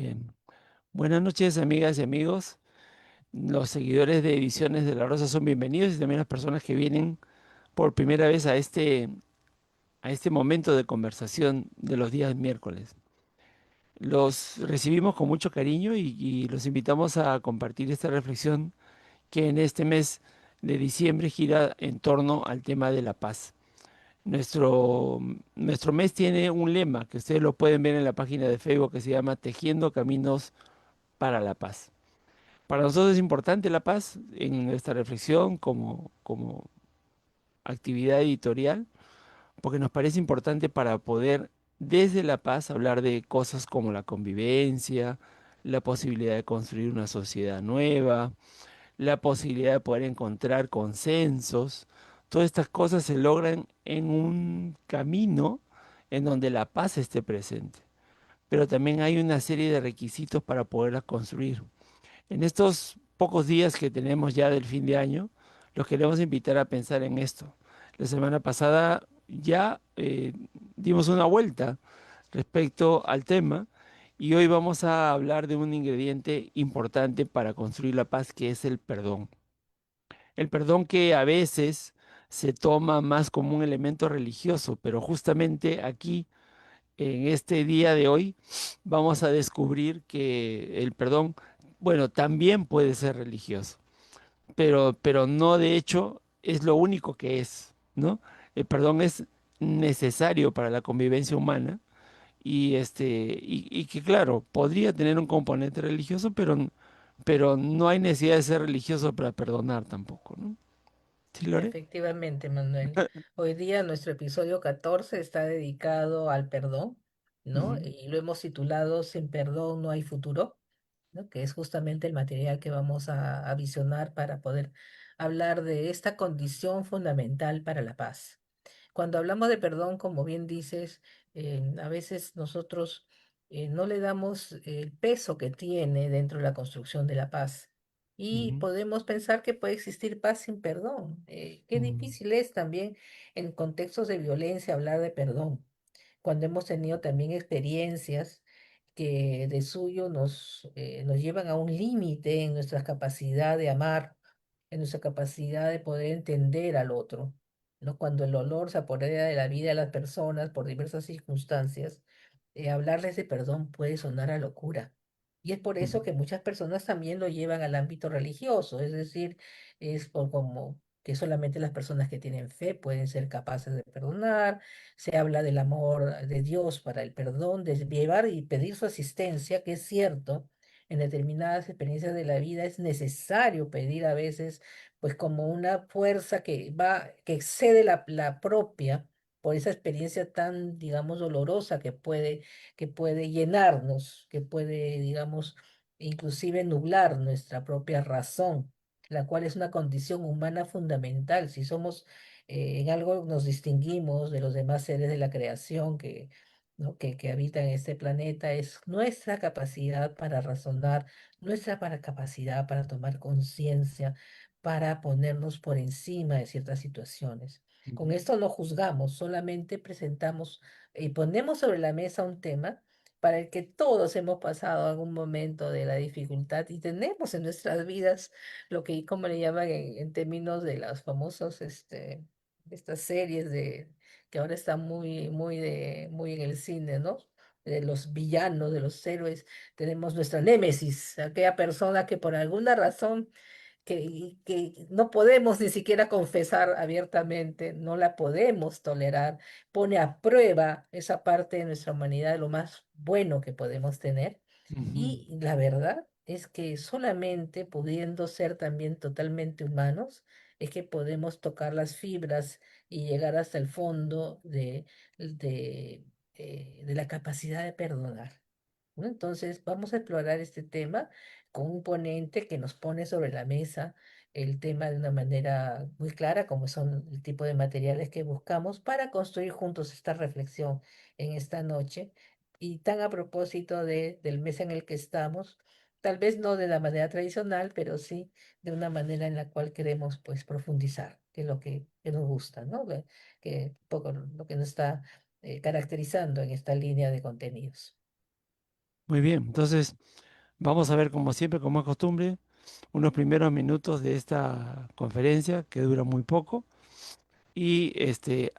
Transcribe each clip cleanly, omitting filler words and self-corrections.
Bien. Buenas noches, amigas y amigos. Los seguidores de Ediciones de la Rosa son bienvenidos y también las personas que vienen por primera vez a este momento de conversación de los días miércoles. Los recibimos con mucho cariño y los invitamos a compartir esta reflexión que en este mes de diciembre gira en torno al tema de la paz. Nuestro mes tiene un lema que ustedes lo pueden ver en la página de Facebook que se llama Tejiendo Caminos para la Paz. Para nosotros es importante la paz en nuestra reflexión como actividad editorial, porque nos parece importante para poder desde la paz hablar de cosas como la convivencia, la posibilidad de construir una sociedad nueva, la posibilidad de poder encontrar consensos. Todas estas cosas se logran en un camino en donde la paz esté presente, pero también hay una serie de requisitos para poderlas construir. En estos pocos días que tenemos ya del fin de año, los queremos invitar a pensar en esto. La semana pasada ya dimos una vuelta respecto al tema y hoy vamos a hablar de un ingrediente importante para construir la paz, que es el perdón. El perdón que a veces se toma más como un elemento religioso, pero justamente aquí, en este día de hoy, vamos a descubrir que el perdón, bueno, también puede ser religioso, pero no de hecho es lo único que es, ¿no? El perdón es necesario para la convivencia humana y que claro, podría tener un componente religioso, pero no hay necesidad de ser religioso para perdonar tampoco, ¿no? ¿Sí, Lore? Efectivamente, Manuel. Hoy día nuestro episodio 14 está dedicado al perdón, ¿no? Ujú, Y lo hemos titulado Sin perdón no hay futuro, ¿no? Que es justamente el material que vamos a visionar para poder hablar de esta condición fundamental para la paz. Cuando hablamos de perdón, como bien dices, a veces nosotros no le damos el peso que tiene dentro de la construcción de la paz. Y ujú, podemos pensar que puede existir paz sin perdón. Qué ujú, difícil es también en contextos de violencia hablar de perdón, cuando hemos tenido también experiencias que de suyo nos llevan a un límite en nuestra capacidad de amar, en nuestra capacidad de poder entender al otro, ¿no? Cuando el dolor se apodera de la vida de las personas por diversas circunstancias, hablarles de perdón puede sonar a locura. Y es por eso ujú, que muchas personas también lo llevan al ámbito religioso, es decir, es por como que solamente las personas que tienen fe pueden ser capaces de perdonar. Se habla del amor de Dios para el perdón, de llevar y pedir su asistencia, que es cierto, en determinadas experiencias de la vida es necesario pedir a veces, pues como una fuerza que excede la propia por esa experiencia tan, digamos, dolorosa que puede llenarnos, que puede, digamos, inclusive nublar nuestra propia razón, la cual es una condición humana fundamental. Si somos en algo nos distinguimos de los demás seres de la creación ¿no? que habitan este planeta, es nuestra capacidad para razonar, capacidad para tomar conciencia, para ponernos por encima de ciertas situaciones. Con ujú, esto no juzgamos, solamente presentamos y ponemos sobre la mesa un tema para el que todos hemos pasado algún momento de la dificultad y tenemos en nuestras vidas lo que, como le llaman en términos de los famosos, de estas series que ahora están muy en el cine, ¿no? De los villanos, de los héroes, tenemos nuestra némesis, aquella persona que por alguna razón que no podemos ni siquiera confesar abiertamente, no la podemos tolerar, pone a prueba esa parte de nuestra humanidad, de lo más bueno que podemos tener. ujú, Y la verdad es que solamente pudiendo ser también totalmente humanos, es que podemos tocar las fibras y llegar hasta el fondo de la capacidad de perdonar, ¿no? Entonces, vamos a explorar este tema con un ponente que nos pone sobre la mesa el tema de una manera muy clara, como son el tipo de materiales que buscamos para construir juntos esta reflexión en esta noche. Y tan a propósito del mes en el que estamos, tal vez no de la manera tradicional, pero sí de una manera en la cual queremos pues profundizar, que es lo que nos gusta, ¿no? Que un poco lo que nos está caracterizando en esta línea de contenidos. Muy bien, entonces vamos a ver como siempre, como es costumbre, unos primeros minutos de esta conferencia que dura muy poco y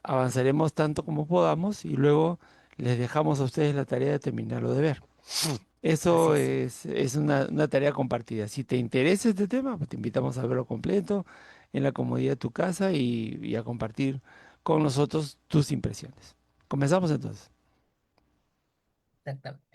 avanzaremos tanto como podamos y luego les dejamos a ustedes la tarea de terminarlo de ver. Así Eso es. es una tarea compartida. Si te interesa este tema, pues te invitamos a verlo completo en la comodidad de tu casa y a compartir con nosotros tus impresiones. Comenzamos entonces. Exactamente.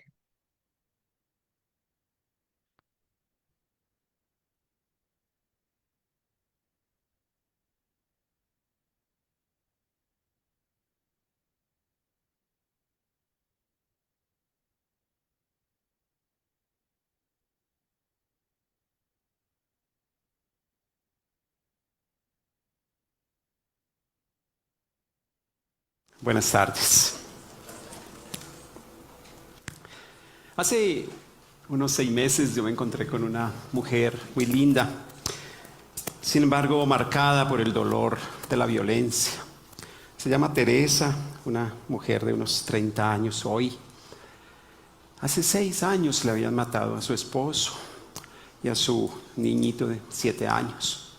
Buenas tardes. Hace unos 6 meses yo me encontré con una mujer muy linda, sin embargo marcada por el dolor de la violencia. Se llama Teresa, una mujer de unos 30 años hoy. Hace 6 años le habían matado a su esposo y a su niñito de 7 años.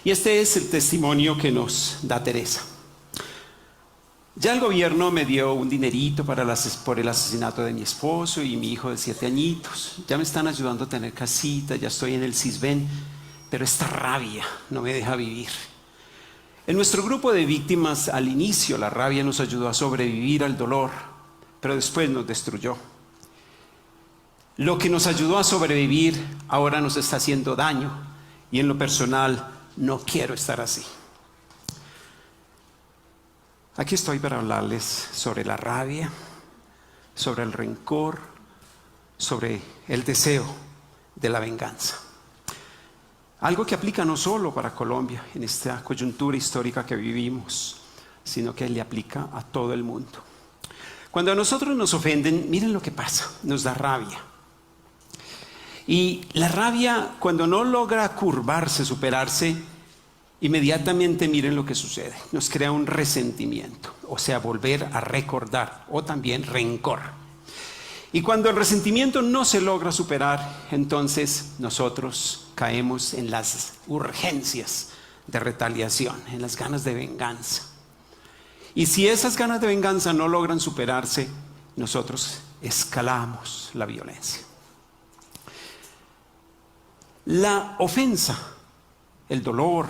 Y este es el testimonio que nos da Teresa. Ya el gobierno me dio un dinerito por el asesinato de mi esposo y mi hijo de 7 añitos. Ya me están ayudando a tener casita, ya estoy en el Sisbén, pero esta rabia no me deja vivir. En nuestro grupo de víctimas, al inicio, la rabia nos ayudó a sobrevivir al dolor, pero después nos destruyó. Lo que nos ayudó a sobrevivir ahora nos está haciendo daño y en lo personal no quiero estar así. Aquí estoy para hablarles sobre la rabia, sobre el rencor, sobre el deseo de la venganza. Algo que aplica no solo para Colombia en esta coyuntura histórica que vivimos, sino que le aplica a todo el mundo. Cuando a nosotros nos ofenden, miren lo que pasa, nos da rabia. Y la rabia, cuando no logra curvarse, superarse, inmediatamente miren lo que sucede, nos crea un resentimiento, o sea, volver a recordar, o también rencor. Y cuando el resentimiento no se logra superar, entonces nosotros caemos en las urgencias de retaliación, en las ganas de venganza. Y si esas ganas de venganza no logran superarse, nosotros escalamos la violencia. La ofensa, el dolor,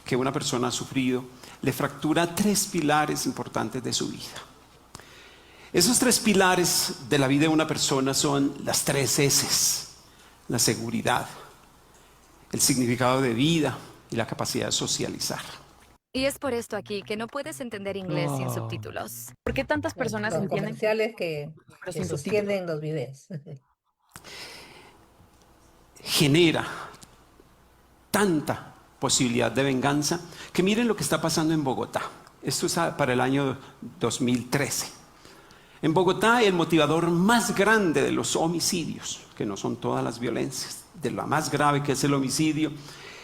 que una persona ha sufrido, le fractura 3 pilares importantes de su vida. Esos 3 pilares de la vida de una persona son las 3 S's: la seguridad, el significado de vida y la capacidad de socializar. Y es por esto aquí que no puedes entender inglés sin Oh, subtítulos. ¿Por qué tantas personas Los entienden comerciales pero que sin subtítulos? sostienen los videos. Genera tanta posibilidad de venganza que miren lo que está pasando en Bogotá. Esto es para el año 2013. En Bogotá, el motivador más grande de los homicidios, que no son todas las violencias, de la más grave que es el homicidio,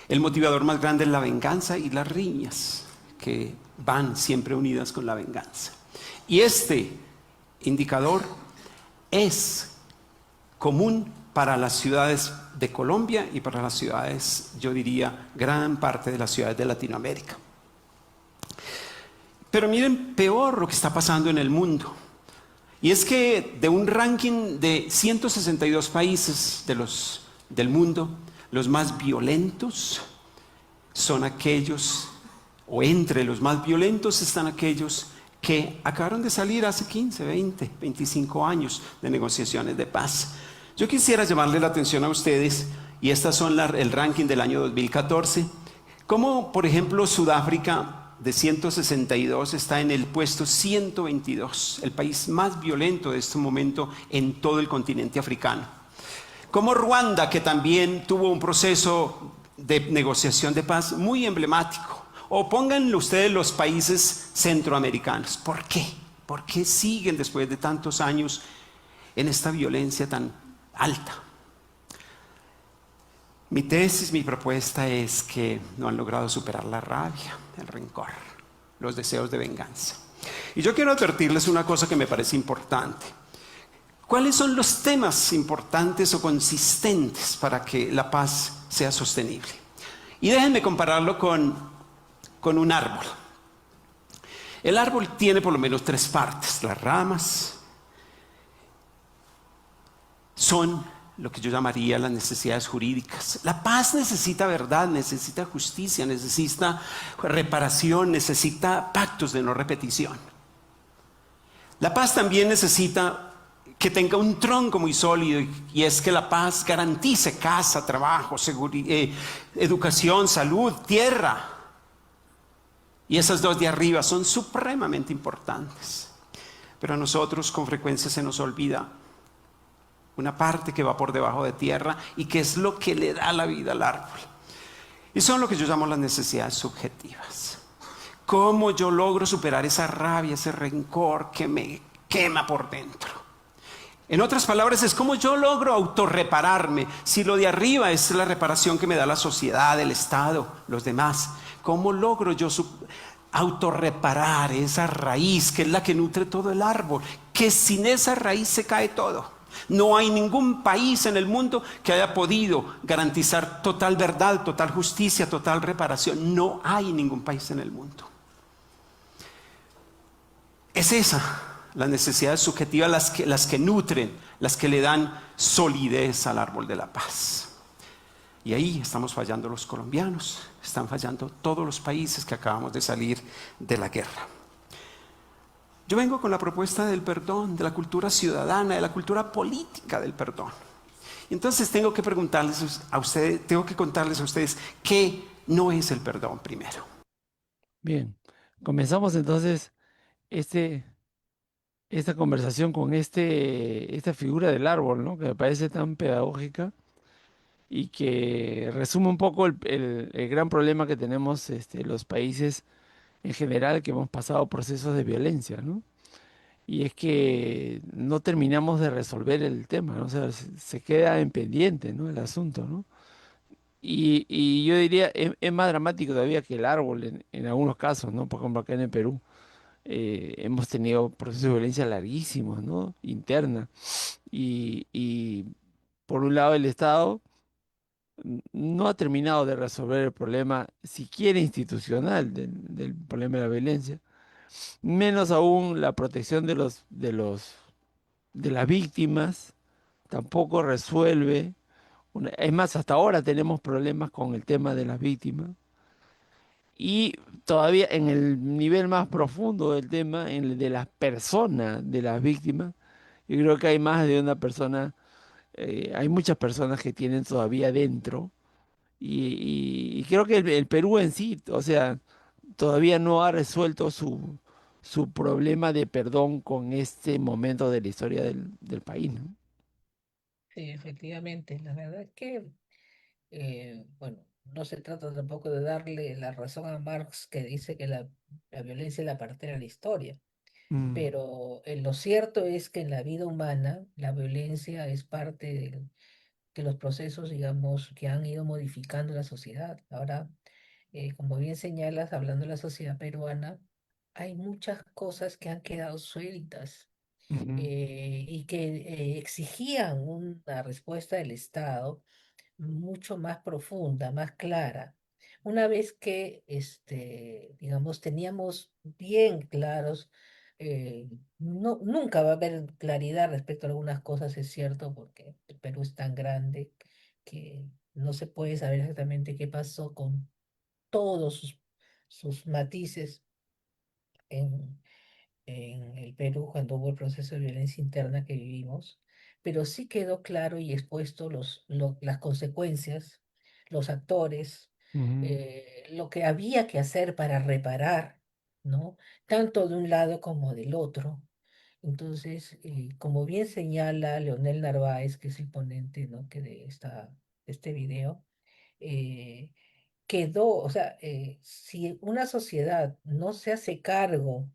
el motivador más grande es la venganza y las riñas, que van siempre unidas con la venganza. Y este indicador es común para las ciudades de Colombia y para las ciudades, yo diría, gran parte de las ciudades de Latinoamérica. Pero miren peor lo que está pasando en el mundo. Y es que de un ranking de 162 países del mundo, los más violentos son aquellos, o entre los más violentos están aquellos que acabaron de salir hace 15, 20, 25 años de negociaciones de paz. Yo quisiera llamarle la atención a ustedes, y estas son el ranking del año 2014, como por ejemplo Sudáfrica de 162 está en el puesto 122, el país más violento de este momento en todo el continente africano. Como Ruanda, que también tuvo un proceso de negociación de paz muy emblemático. O pónganle ustedes los países centroamericanos. ¿Por qué? ¿Por qué siguen después de tantos años en esta violencia tan alta? Mi tesis, mi propuesta es que no han logrado superar la rabia, el rencor, los deseos de venganza. Y yo quiero advertirles una cosa que me parece importante. ¿Cuáles son los temas importantes o consistentes para que la paz sea sostenible? Y déjenme compararlo con un árbol. El árbol tiene por lo menos tres partes. Las ramas son lo que yo llamaría las necesidades jurídicas. La paz necesita verdad, necesita justicia, necesita reparación, necesita pactos de no repetición. La paz también necesita que tenga un tronco muy sólido, y es que la paz garantice casa, trabajo, educación, salud, tierra. Y esas dos de arriba son supremamente importantes. Pero a nosotros con frecuencia se nos olvida una parte que va por debajo de tierra y que es lo que le da la vida al árbol. Y son lo que yo llamo las necesidades subjetivas. ¿Cómo yo logro superar esa rabia, ese rencor que me quema por dentro? En otras palabras, es cómo yo logro autorrepararme. Si lo de arriba es la reparación que me da la sociedad, el Estado, los demás, ¿cómo logro yo autorreparar esa raíz que es la que nutre todo el árbol? Que sin esa raíz se cae todo. No hay ningún país en el mundo que haya podido garantizar total verdad, total justicia, total reparación. No hay ningún país en el mundo. Es esa, las necesidades subjetivas, las que nutren, las que le dan solidez al árbol de la paz. Y ahí estamos fallando los colombianos, están fallando todos los países que acabamos de salir de la guerra. Yo vengo con la propuesta del perdón, de la cultura ciudadana, de la cultura política del perdón. Y entonces tengo que preguntarles a ustedes, tengo que contarles a ustedes qué no es el perdón primero. Bien, comenzamos entonces esta conversación con esta figura del árbol, ¿no? Que me parece tan pedagógica y que resume un poco el gran problema que tenemos los países en general, que hemos pasado procesos de violencia, ¿no? Y es que no terminamos de resolver el tema, ¿no? O sea, se queda en pendiente, ¿no? El asunto, ¿no? Y yo diría, es más dramático todavía que el árbol en algunos casos, ¿no? Por ejemplo, acá en el Perú hemos tenido procesos de violencia larguísimos, ¿no? Interna. Y por un lado el Estado no ha terminado de resolver el problema, siquiera institucional, del problema de la violencia, menos aún la protección de las víctimas, tampoco resuelve. Es más, hasta ahora tenemos problemas con el tema de las víctimas. Y todavía en el nivel más profundo del tema, en el de las personas, de las víctimas, yo creo que hay más de una persona, hay muchas personas que tienen todavía dentro. Y creo que el Perú en sí, o sea, todavía no ha resuelto su problema de perdón con este momento de la historia del país, ¿no? Sí, efectivamente. La verdad es que, bueno, no se trata tampoco de darle la razón a Marx, que dice que la violencia es la partera de la historia. Mm, Pero lo cierto es que en la vida humana la violencia es parte de los procesos, digamos, que han ido modificando la sociedad. Ahora, como bien señalas, hablando de la sociedad peruana, hay muchas cosas que han quedado sueltas ujú, y que exigían una respuesta del Estado mucho más profunda, más clara. Una vez que, digamos, teníamos bien claros, no, nunca va a haber claridad respecto a algunas cosas, es cierto, porque el Perú es tan grande que no se puede saber exactamente qué pasó con todos sus matices en el Perú cuando hubo el proceso de violencia interna que vivimos, pero sí quedó claro y expuesto las consecuencias, los actores, ujú, lo que había que hacer para reparar, ¿no? Tanto de un lado como del otro. Entonces, como bien señala Leonel Narváez, que es el ponente, ¿no? que de este video, eh, quedó, o sea, si una sociedad no se hace cargo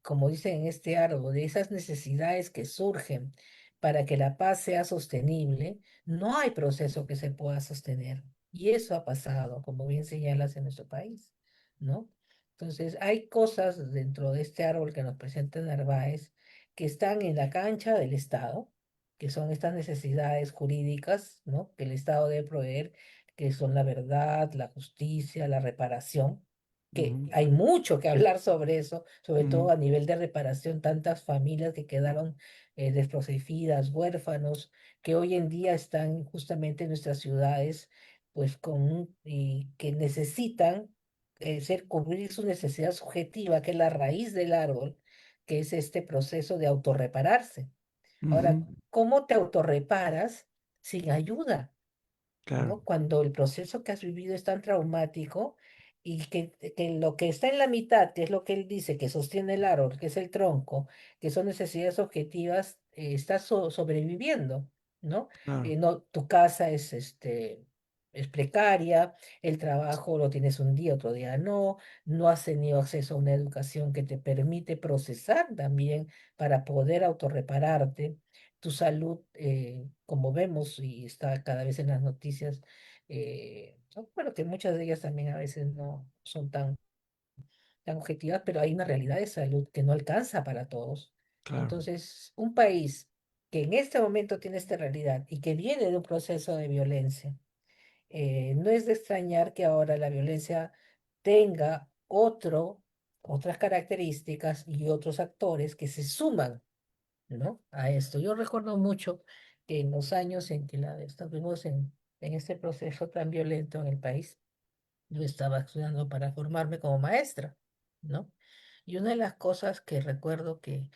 como dicen en este árbol, de esas necesidades que surgen para que la paz sea sostenible, no hay proceso que se pueda sostener. Y eso ha pasado, como bien señalas, en nuestro país, ¿no? Entonces, hay cosas dentro de este árbol que nos presenta Narváez que están en la cancha del Estado, que son estas necesidades jurídicas, ¿no? Que el Estado debe proveer, que son la verdad, la justicia, la reparación, que Ujú, hay mucho que hablar sobre eso, sobre todo ujú, a nivel de reparación, tantas familias que quedaron desprotegidas, huérfanos, que hoy en día están justamente en nuestras ciudades, pues y que necesitan cubrir su necesidad subjetiva, que es la raíz del árbol, que es este proceso de autorrepararse. Ahora, ujú, ¿cómo te autorreparas sin ayuda? claro, ¿No? Cuando el proceso que has vivido es tan traumático y que lo que está en la mitad, que es lo que él dice, que sostiene el árbol, que es el tronco, que son necesidades objetivas, estás sobreviviendo, ¿no? claro. No, tu casa es precaria, el trabajo lo tienes un día, otro día no, no has tenido acceso a una educación que te permite procesar también para poder autorrepararte tu salud, como vemos y está cada vez en las noticias, ¿no? Bueno, que muchas de ellas también a veces no son tan objetivas, pero hay una realidad de salud que no alcanza para todos. Claro. Entonces, un país que en este momento tiene esta realidad y que viene de un proceso de violencia, no es de extrañar que ahora la violencia tenga otras características y otros actores que se suman, ¿no? A esto. Yo recuerdo mucho que en los años en que estuvimos en este proceso tan violento en el país, yo estaba estudiando para formarme como maestra, ¿no? Y una de las cosas que recuerdo que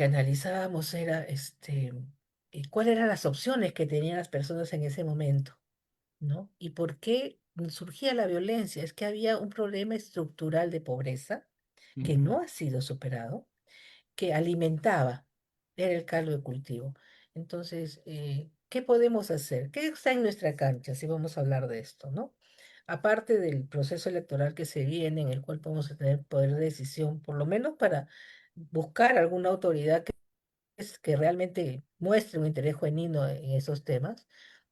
analizábamos era cuáles eran las opciones que tenían las personas en ese momento, ¿no? Y por qué surgía la violencia. Es que había un problema estructural de pobreza que Ujú, no ha sido superado, que alimentaba, era el caldo de cultivo. Entonces, ¿qué podemos hacer? ¿Qué está en nuestra cancha si vamos a hablar de esto, ¿no? Aparte del proceso electoral que se viene, en el cual podemos tener poder de decisión, por lo menos para buscar alguna autoridad que realmente muestre un interés genuino en esos temas,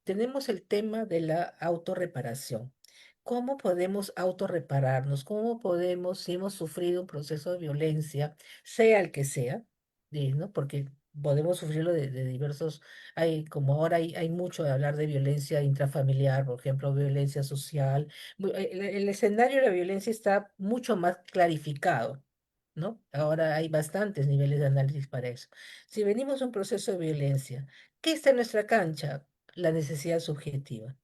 tenemos el tema de la autorreparación. ¿Cómo podemos autorrepararnos? ¿Cómo podemos, si hemos sufrido un proceso de violencia, sea el que sea, ¿no? Porque podemos sufrirlo de diversos, como ahora hay mucho de hablar de violencia intrafamiliar, por ejemplo, violencia social. El escenario de la violencia está mucho más clarificado, ¿no? Ahora hay bastantes niveles de análisis para eso. Si venimos a un proceso de violencia, ¿qué está en nuestra cancha? La necesidad subjetiva.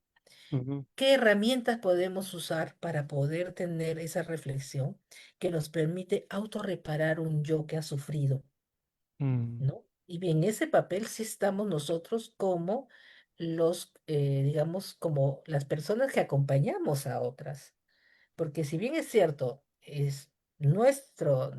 ujú, ¿Qué herramientas podemos usar para poder tener esa reflexión que nos permite autorreparar un yo que ha sufrido, mm, ¿no? Y bien, ese papel sí estamos nosotros como digamos, como las personas que acompañamos a otras. Porque si bien es cierto, es nuestra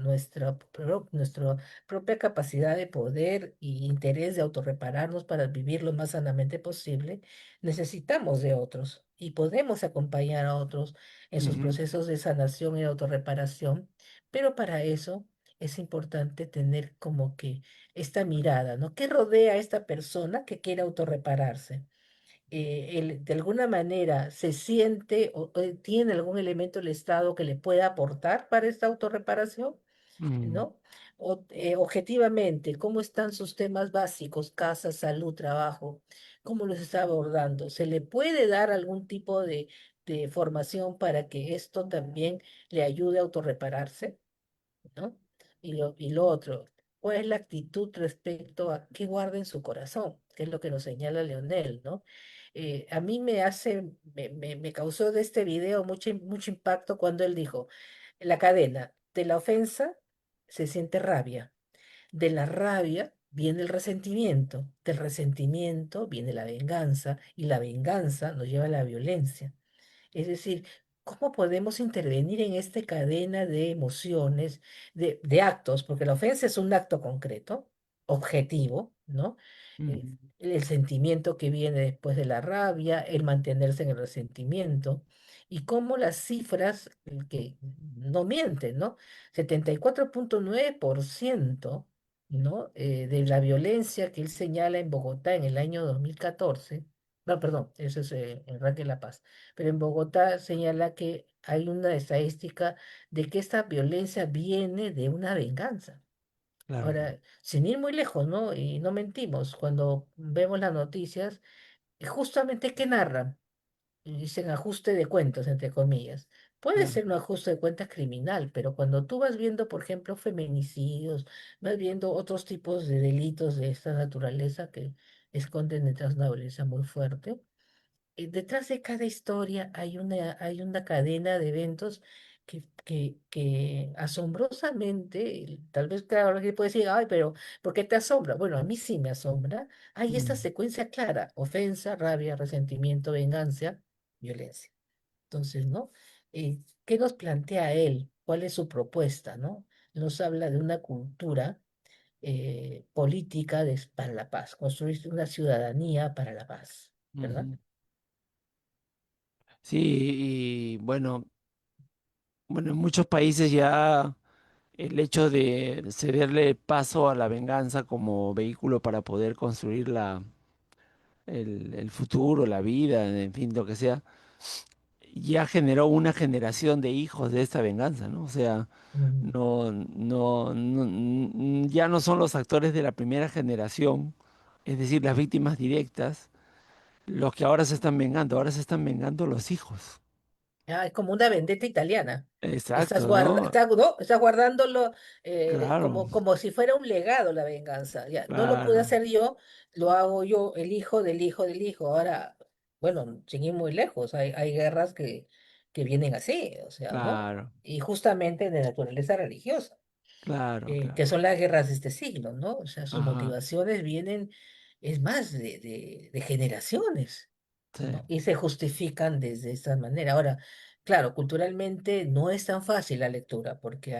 propia capacidad de poder y interés de autorrepararnos para vivir lo más sanamente posible, necesitamos de otros y podemos acompañar a otros en sus ujú, procesos de sanación y autorreparación, pero para eso es importante tener como que esta mirada, ¿no? ¿Qué rodea a esta persona que quiere autorrepararse? Él de alguna manera se siente o tiene algún elemento del Estado que le pueda aportar para esta autorreparación, mm, ¿no? Objetivamente, ¿cómo están sus temas básicos, casa, salud, trabajo? ¿Cómo los está abordando? ¿Se le puede dar algún tipo de formación para que esto también le ayude a autorrepararse? ¿No? Y lo otro, ¿cuál es la actitud respecto a qué guarda en su corazón? Que es lo que nos señala Leonel, ¿no? A mí me causó de este video mucho impacto cuando él dijo, la cadena de la ofensa se siente rabia, de la rabia viene el resentimiento, del resentimiento viene la venganza y la venganza nos lleva a la violencia. Es decir, ¿cómo podemos intervenir en esta cadena de emociones, de actos? Porque la ofensa es un acto concreto, objetivo, ¿no? ujú, El sentimiento que viene después de la rabia, el mantenerse en el resentimiento, y cómo las cifras que no mienten, ¿no? 74,9%, ¿no? De la violencia que él señala en Bogotá en el año 2014. No, perdón, eso es en Raquel La Paz, pero en Bogotá señala que hay una estadística de que esta violencia viene de una venganza. Claro. Ahora, sin ir muy lejos, ¿no? Y no mentimos, cuando vemos las noticias, justamente ¿qué narran? Y dicen ajuste de cuentas, entre comillas. Puede Claro. ser un ajuste de cuentas criminal, pero cuando tú vas viendo, por ejemplo, feminicidios, vas viendo otros tipos de delitos de esta naturaleza que esconden detrás una violencia muy fuerte, detrás de cada historia hay una cadena de eventos que asombrosamente, tal vez claro, alguien puede decir, ay, pero ¿por qué te asombra? Bueno, a mí sí me asombra. Hay esta Mm, secuencia clara: ofensa, rabia, resentimiento, venganza, violencia. Entonces, ¿no? ¿Qué nos plantea él? ¿Cuál es su propuesta, no? Nos habla de una cultura política para la paz, construir una ciudadanía para la paz, ¿verdad? ujú. Sí, y bueno, en muchos países ya el hecho de cederle paso a la venganza como vehículo para poder construir el futuro, la vida, en fin, lo que sea, ya generó una generación de hijos de esta venganza, ¿no? O sea, Mm. ya no son los actores de la primera generación, es decir, las víctimas directas, los que ahora se están vengando, ahora se están vengando los hijos. Ah, es como una vendetta italiana. Exacto, ¿no? ¿No? Estás guardándolo Claro, como si fuera un legado la venganza. Ya, no lo pude claro, hacer yo, lo hago yo, el hijo del hijo del hijo. Ahora, bueno, sin ir muy lejos, hay guerras que vienen así, o sea, ¿no? claro, Y justamente de naturaleza religiosa, claro, que claro. son las guerras de este siglo, ¿no? O sea, sus Ajá, motivaciones vienen, es más, de generaciones, sí, ¿no? Y se justifican desde esta manera. Ahora, claro, culturalmente no es tan fácil la lectura porque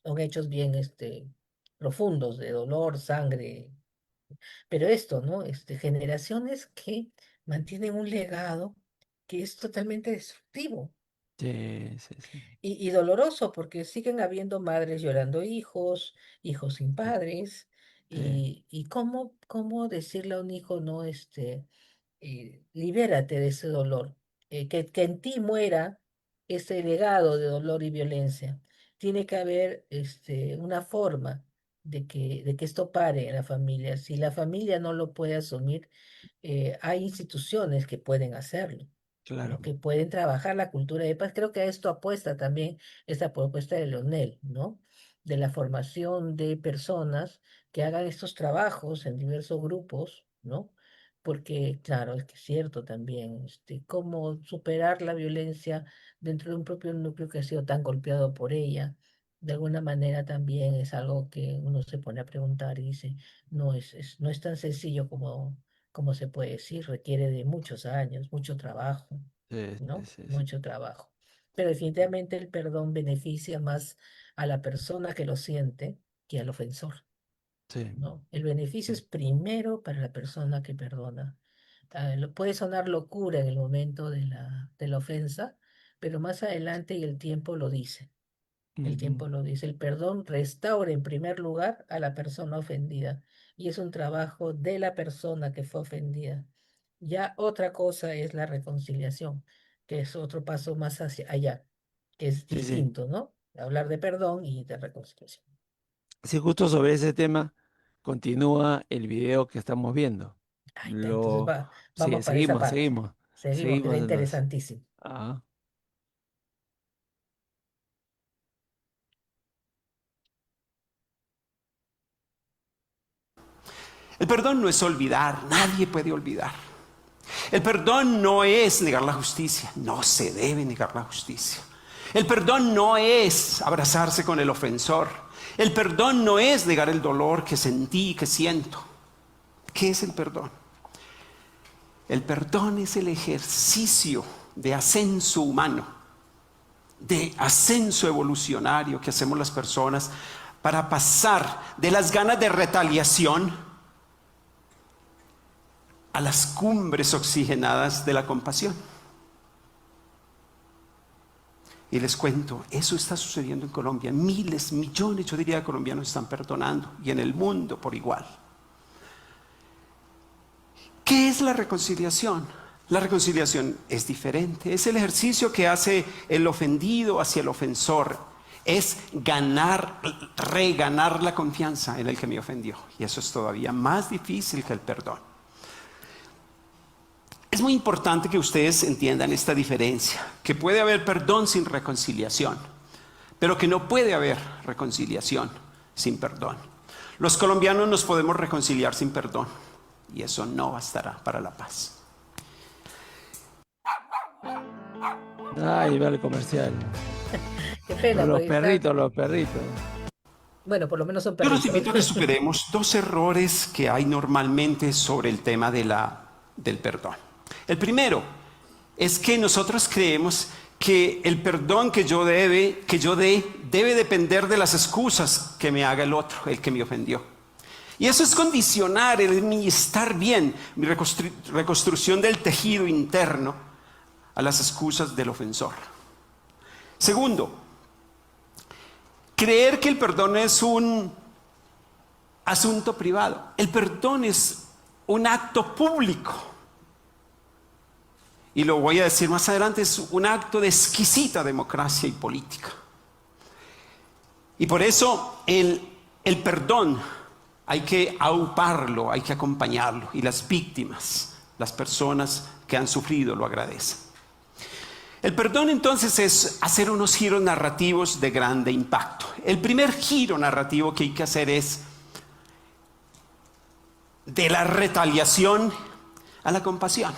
son hechos bien profundos de dolor, sangre, pero esto, ¿no? Generaciones que mantienen un legado que es totalmente destructivo. sí, sí, sí, Y doloroso porque siguen habiendo madres llorando hijos, hijos sin padres, sí, y cómo decirle a un hijo, no, libérate de ese dolor, que en ti muera ese legado de dolor y violencia. Tiene que haber una forma de que esto pare en la familia. Si la familia no lo puede asumir, hay instituciones que pueden hacerlo, claro, ¿no? Que pueden trabajar la cultura de paz. Creo que a esto apuesta también esta propuesta de Leonel, ¿no? De la formación de personas que hagan estos trabajos en diversos grupos, ¿no? Porque, claro, es que es cierto también, cómo superar la violencia dentro de un propio núcleo que ha sido tan golpeado por ella. De alguna manera también es algo que uno se pone a preguntar y dice, no es tan sencillo como se puede decir, requiere de muchos años, mucho trabajo, sí, sí, ¿no? sí, sí, Mucho trabajo. Pero definitivamente el perdón beneficia más a la persona que lo siente que al ofensor, sí, ¿no? El beneficio es primero para la persona que perdona. Puede sonar locura en el momento de la ofensa, pero más adelante y el tiempo lo dice. El ujú, tiempo lo dice. El perdón restaura en primer lugar a la persona ofendida y es un trabajo de la persona que fue ofendida. Ya otra cosa es la reconciliación, que es otro paso más hacia allá, que es sí, sí. distinto, ¿no? Hablar de perdón y de reconciliación. Sí, justo sobre ese tema continúa el video que estamos viendo. Ahí está, entonces Lo, sí, vamos para esa parte. Seguimos, que está seguimos entonces. interesantísimo. Ah, El perdón no es olvidar, nadie puede olvidar. El perdón no es negar la justicia, no se debe negar la justicia. El perdón no es abrazarse con el ofensor. El perdón no es negar el dolor que sentí y que siento. ¿Qué es el perdón? El perdón es el ejercicio de ascenso humano, de ascenso evolucionario que hacemos las personas para pasar de las ganas de retaliación a las cumbres oxigenadas de la compasión. Y les cuento, eso está sucediendo en Colombia. Miles, millones, yo diría, de colombianos están perdonando, y en el mundo por igual. ¿Qué es la reconciliación? La reconciliación es diferente. Es el ejercicio que hace el ofendido hacia el ofensor. Es ganar, reganar la confianza en el que me ofendió. Y eso es todavía más difícil que el perdón. Es muy importante que ustedes entiendan esta diferencia. Que puede haber perdón sin reconciliación. Pero que no puede haber reconciliación sin perdón. Los colombianos nos podemos reconciliar sin perdón. Y eso no bastará para la paz. Ay, va el comercial. Qué pena, Los porque perritos, los perritos. bueno, por lo menos son Yo los perritos. invito a que superemos dos errores que hay normalmente sobre el tema del perdón. El primero es que nosotros creemos que el perdón que yo dé, debe depender de las excusas que me haga el otro, el que me ofendió. Y eso es condicionar mi estar bien, mi reconstrucción del tejido interno a las excusas del ofensor. Segundo, creer que el perdón es un asunto privado. El perdón es un acto público. Y lo voy a decir más adelante, es un acto de exquisita democracia y política. Y por eso el perdón hay que auparlo, hay que acompañarlo. Y las víctimas, las personas que han sufrido, lo agradecen. El perdón entonces es hacer unos giros narrativos de grande impacto. El primer giro narrativo que hay que hacer es de la retaliación a la compasión.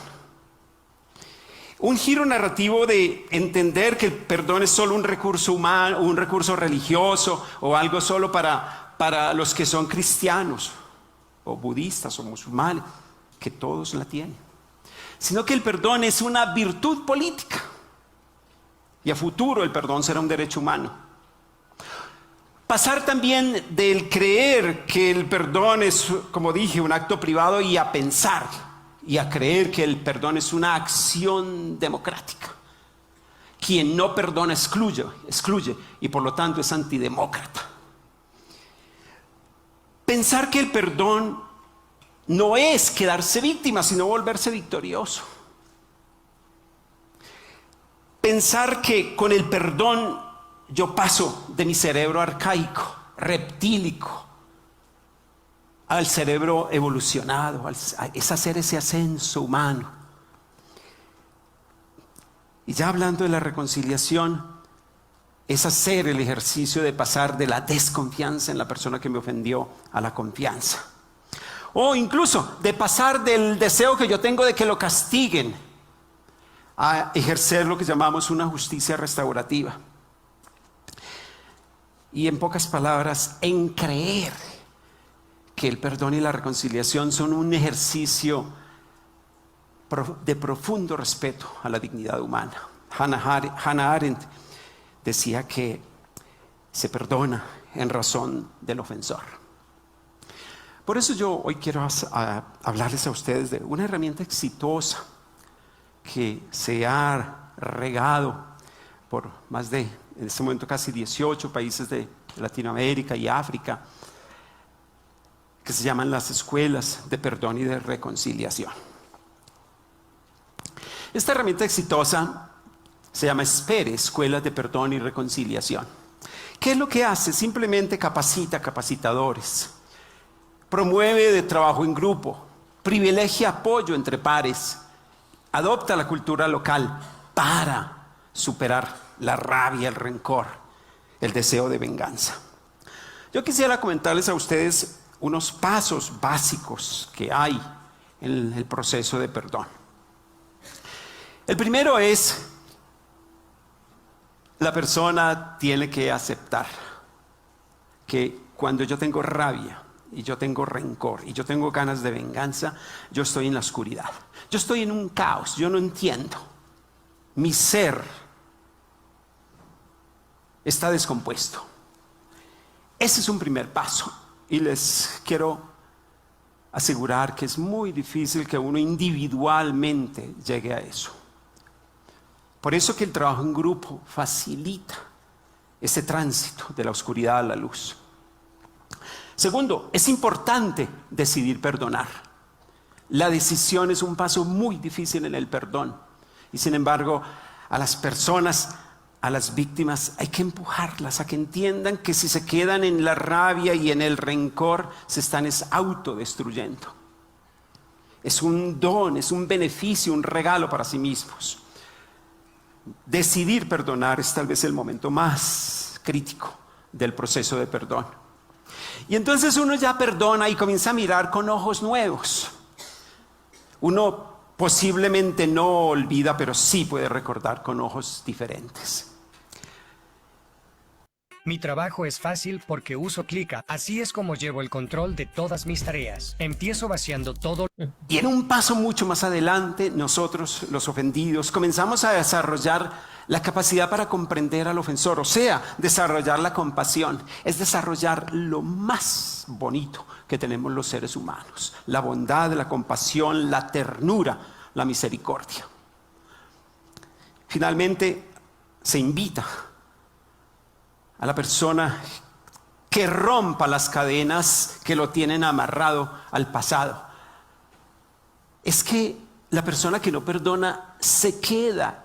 Un giro narrativo de entender que el perdón es solo un recurso humano, un recurso religioso o algo solo para los que son cristianos o budistas o musulmanes, que todos la tienen. Sino que el perdón es una virtud política. Y a futuro el perdón será un derecho humano. Pasar también del creer que el perdón es, como dije, un acto privado y a pensar y a creer que el perdón es una acción democrática. Quien no perdona excluye y por lo tanto es antidemócrata. Pensar que el perdón no es quedarse víctima, sino volverse victorioso. Pensar que con el perdón yo paso de mi cerebro arcaico, reptílico, al cerebro evolucionado, es hacer ese ascenso humano. Y ya hablando de la reconciliación, es hacer el ejercicio de pasar de la desconfianza en la persona que me ofendió a la confianza. O incluso de pasar del deseo que yo tengo de que lo castiguen a ejercer lo que llamamos una justicia restaurativa. Y en pocas palabras, en creer que el perdón y la reconciliación son un ejercicio de profundo respeto a la dignidad humana. Hannah Arendt decía que se perdona en razón del ofensor. Por eso yo hoy quiero hablarles a ustedes de una herramienta exitosa que se ha regado por más de, en este momento, casi 18 países de Latinoamérica y África, que se llaman las escuelas de perdón y de reconciliación. Esta herramienta exitosa se llama SPERE, Escuelas de Perdón y Reconciliación. ¿Qué es lo que hace? Simplemente capacita capacitadores, promueve de trabajo en grupo, privilegia apoyo entre pares, adopta la cultura local para superar la rabia, el rencor, el deseo de venganza. Yo quisiera comentarles a ustedes unos pasos básicos que hay en el proceso de perdón. El primero es, la persona tiene que aceptar que cuando yo tengo rabia y yo tengo rencor y yo tengo ganas de venganza, yo estoy en la oscuridad. Yo estoy en un caos, yo no entiendo. Mi ser está descompuesto. Ese es un primer paso. Y les quiero asegurar que es muy difícil que uno individualmente llegue a eso. Por eso que el trabajo en grupo facilita ese tránsito de la oscuridad a la luz. Segundo, es importante decidir perdonar. La decisión es un paso muy difícil en el perdón. Y sin embargo, a las personas, a las víctimas, hay que empujarlas a que entiendan que si se quedan en la rabia y en el rencor, se están autodestruyendo. Es un don, es un beneficio, un regalo para sí mismos. Decidir perdonar es tal vez el momento más crítico del proceso de perdón. Y entonces uno ya perdona y comienza a mirar con ojos nuevos. Uno posiblemente no olvida, pero sí puede recordar con ojos diferentes. Mi trabajo es fácil porque uso Clica. Así es como llevo el control de todas mis tareas. Empiezo vaciando todo. Y en un paso mucho más adelante, nosotros, los ofendidos, comenzamos a desarrollar la capacidad para comprender al ofensor, o sea, desarrollar la compasión. Es desarrollar lo más bonito que tenemos los seres humanos: la bondad, la compasión, la ternura, la misericordia. Finalmente, se invita a la persona que rompa las cadenas que lo tienen amarrado al pasado. Es que la persona que no perdona se queda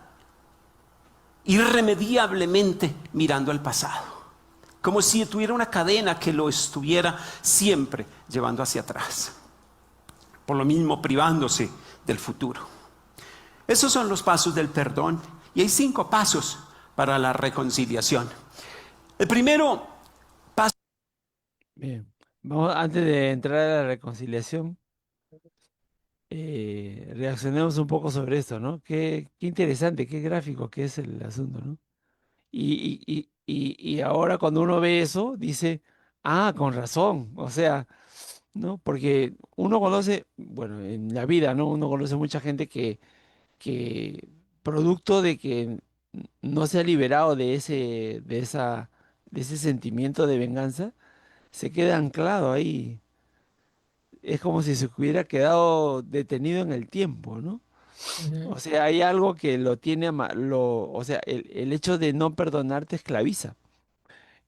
irremediablemente mirando al pasado, como si tuviera una cadena que lo estuviera siempre llevando hacia atrás, por lo mismo privándose del futuro. Esos son los pasos del perdón, y hay 5 pasos para la reconciliación. El primero paso. Bien, vamos, antes de entrar a la reconciliación, reaccionemos un poco sobre esto, ¿no? Qué interesante, qué gráfico que es el asunto, ¿no? Y ahora cuando uno ve eso, dice, ah, con razón, o sea, ¿no? Porque uno conoce, bueno, en la vida, ¿no? Uno conoce mucha gente que producto de que no se ha liberado de ese sentimiento de venganza, se queda anclado ahí. Es como si se hubiera quedado detenido en el tiempo, ¿no? Ujú, O sea, hay algo que lo tiene, o sea, el hecho de no perdonar te esclaviza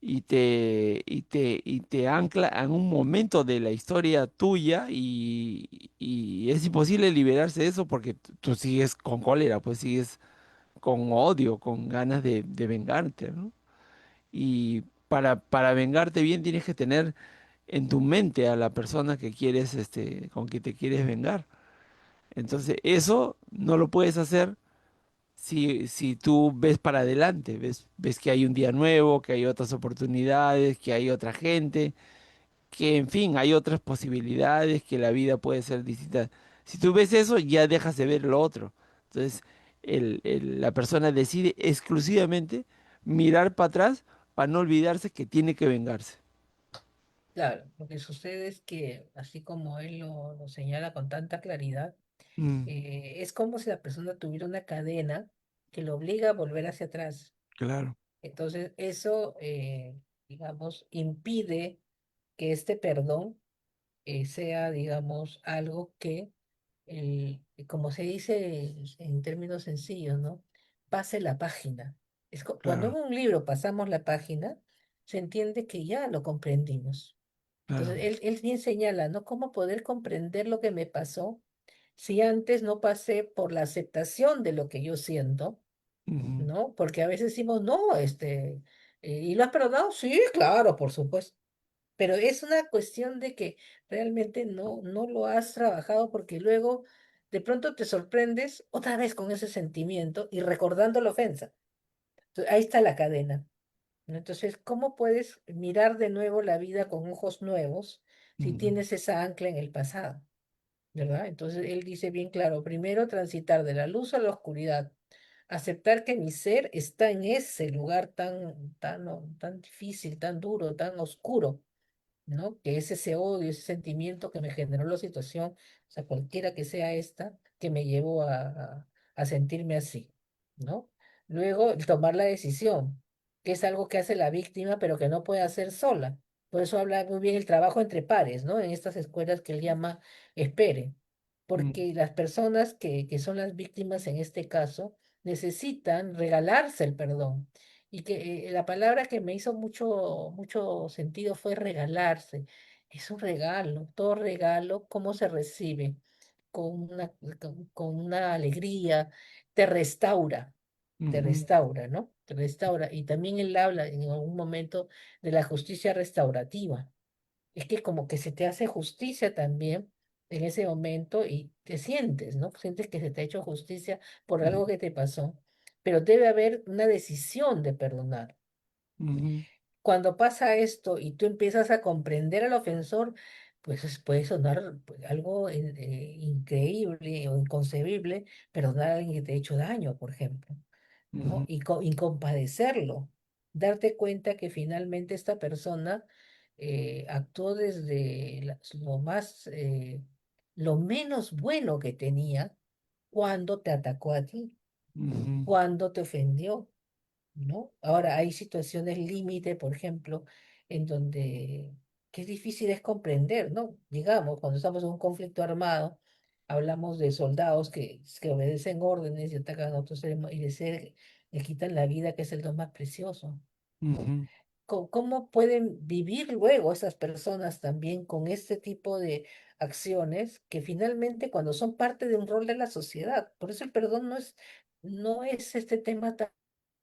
y te ancla en un momento de la historia tuya y es imposible liberarse de eso porque tú sigues con cólera, pues sigues con odio, con ganas de vengarte, ¿no? Y para vengarte bien tienes que tener en tu mente a la persona que quieres, con que te quieres vengar. Entonces, eso no lo puedes hacer si tú ves para adelante, ves que hay un día nuevo, que hay otras oportunidades, que hay otra gente, que en fin, hay otras posibilidades, que la vida puede ser distinta. Si tú ves eso, ya dejas de ver lo otro. Entonces, la persona decide exclusivamente mirar para atrás para no olvidarse que tiene que vengarse. claro, lo que sucede es que, así como él lo señala con tanta claridad, Mm, es como si la persona tuviera una cadena que lo obliga a volver hacia atrás. claro, Entonces, eso, digamos, impide que este perdón sea, digamos, algo que, como se dice en términos sencillos, ¿no? Pase la página. Cuando en claro, un libro pasamos la página, se entiende que ya lo comprendimos. claro. Entonces, él bien señala, ¿no? ¿Cómo poder comprender lo que me pasó si antes no pasé por la aceptación de lo que yo siento? Ujú, ¿No? Porque a veces decimos, no, ¿y lo has perdonado? Sí, claro, por supuesto. Pero es una cuestión de que realmente no lo has trabajado porque luego de pronto te sorprendes otra vez con ese sentimiento y recordando la ofensa. Entonces, ahí está la cadena, ¿no? Entonces, ¿cómo puedes mirar de nuevo la vida con ojos nuevos si ujú, tienes esa ancla en el pasado? ¿Verdad? Entonces, él dice bien claro, primero transitar de la luz a la oscuridad, aceptar que mi ser está en ese lugar tan difícil, tan duro, tan oscuro, ¿no? Que es ese odio, ese sentimiento que me generó la situación, o sea, cualquiera que sea esta, que me llevó a sentirme así, ¿no? Luego, el tomar la decisión, que es algo que hace la víctima, pero que no puede hacer sola. Por eso habla muy bien el trabajo entre pares, ¿no? En estas escuelas que él llama espere, mm, porque las personas que son las víctimas en este caso necesitan regalarse el perdón y que la palabra que me hizo mucho sentido fue regalarse. Es un regalo, todo regalo, ¿cómo se recibe? con una alegría, te restaura, Ujú, ¿no? Te restaura. Y también él habla en algún momento de la justicia restaurativa. Es que como que se te hace justicia también en ese momento y te sientes, ¿no? Sientes que se te ha hecho justicia por algo ujú, que te pasó, pero debe haber una decisión de perdonar. ujú, Cuando pasa esto y tú empiezas a comprender al ofensor, pues puede sonar pues, algo increíble o inconcebible, perdonar a alguien que te ha hecho daño, por ejemplo, ¿no? ujú, Y compadecerlo, darte cuenta que finalmente esta persona actuó desde lo menos bueno que tenía cuando te atacó a ti, ujú, cuando te ofendió. ¿No? Ahora, hay situaciones límite, por ejemplo, en donde que es difícil es comprender, ¿no? Digamos, cuando estamos en un conflicto armado, hablamos de soldados que obedecen órdenes y atacan a otros seres y le quitan la vida, que es el don más precioso. ujú, ¿Cómo pueden vivir luego esas personas también con este tipo de acciones que finalmente cuando son parte de un rol de la sociedad? Por eso el perdón no es este tema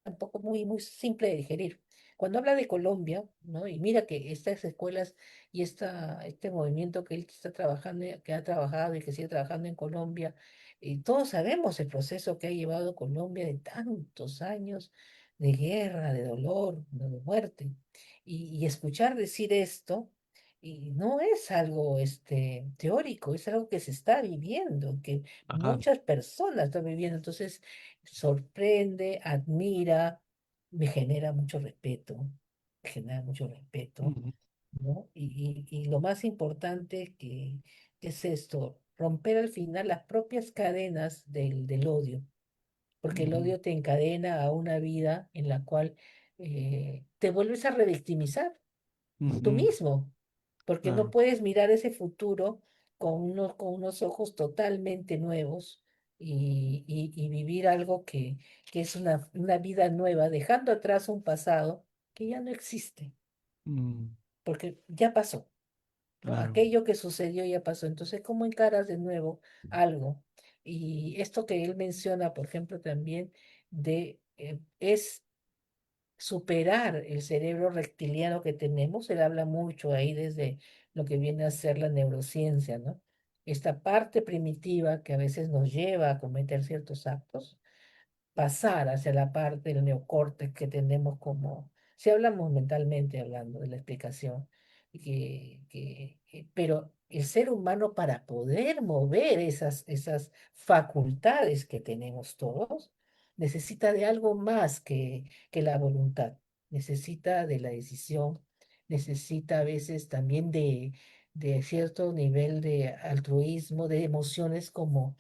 tampoco muy simple de digerir. Cuando habla de Colombia, ¿no? Y mira que estas escuelas y este movimiento que él está trabajando, que ha trabajado y que sigue trabajando en Colombia, y todos sabemos el proceso que ha llevado Colombia de tantos años de guerra, de dolor, ¿no? De muerte. Y escuchar decir esto, y no es algo teórico, es algo que se está viviendo, que ajá, muchas personas están viviendo. Entonces, sorprende, admira, me genera mucho respeto, ujú, ¿no? Y lo más importante que es esto, romper al final las propias cadenas del odio, porque el ujú, odio te encadena a una vida en la cual te vuelves a revictimizar tú ujú, mismo, porque no claro, puedes mirar ese futuro con unos ojos totalmente nuevos y vivir algo que es una vida nueva, dejando atrás un pasado que ya no existe, mm, porque ya pasó, ¿no? claro, Aquello que sucedió ya pasó. Entonces, ¿cómo encaras de nuevo algo? Y esto que él menciona, por ejemplo, también es superar el cerebro reptiliano que tenemos. Él habla mucho ahí desde lo que viene a ser la neurociencia, ¿no? Esta parte primitiva que a veces nos lleva a cometer ciertos actos, pasar hacia la parte del neocórtex que tenemos como, si hablamos mentalmente, hablando de la explicación, pero el ser humano para poder mover esas facultades que tenemos todos, necesita de algo más que la voluntad, necesita de la decisión, necesita a veces también de cierto nivel de altruismo, de emociones como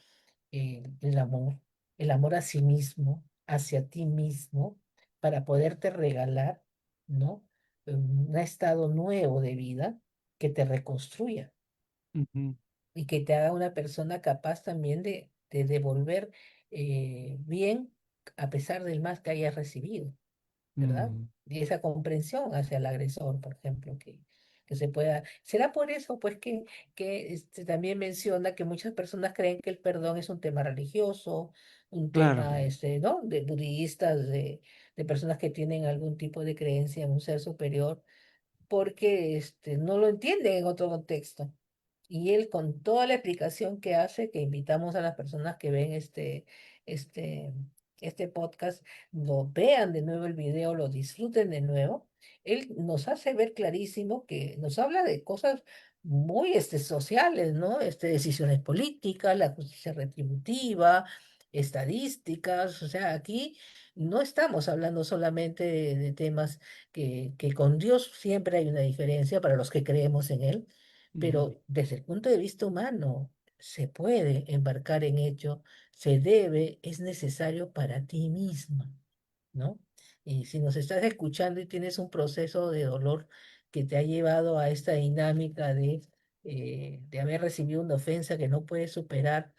el amor a sí mismo, hacia ti mismo, para poderte regalar, ¿no? Un estado nuevo de vida que te reconstruya ujú, y que te haga una persona capaz también de devolver bien a pesar del más que hayas recibido. ¿Verdad? mm, Y esa comprensión hacia el agresor, por ejemplo, que se pueda. ¿Será por eso, pues, que también menciona que muchas personas creen que el perdón es un tema religioso, un claro, tema, ¿no? De budistas, de personas que tienen algún tipo de creencia en un ser superior, porque no lo entienden en otro contexto. Y él con toda la explicación que hace, que invitamos a las personas que ven este, este podcast, lo vean de nuevo el video, lo disfruten de nuevo, él nos hace ver clarísimo que nos habla de cosas muy sociales, ¿no? Decisiones políticas, la justicia retributiva, estadísticas, o sea, aquí no estamos hablando solamente de temas que con Dios siempre hay una diferencia para los que creemos en Él, ujú, pero desde el punto de vista humano se puede embarcar en ello, se debe, es necesario para ti mismo, ¿no? Y si nos estás escuchando y tienes un proceso de dolor que te ha llevado a esta dinámica de haber recibido una ofensa que no puedes superar,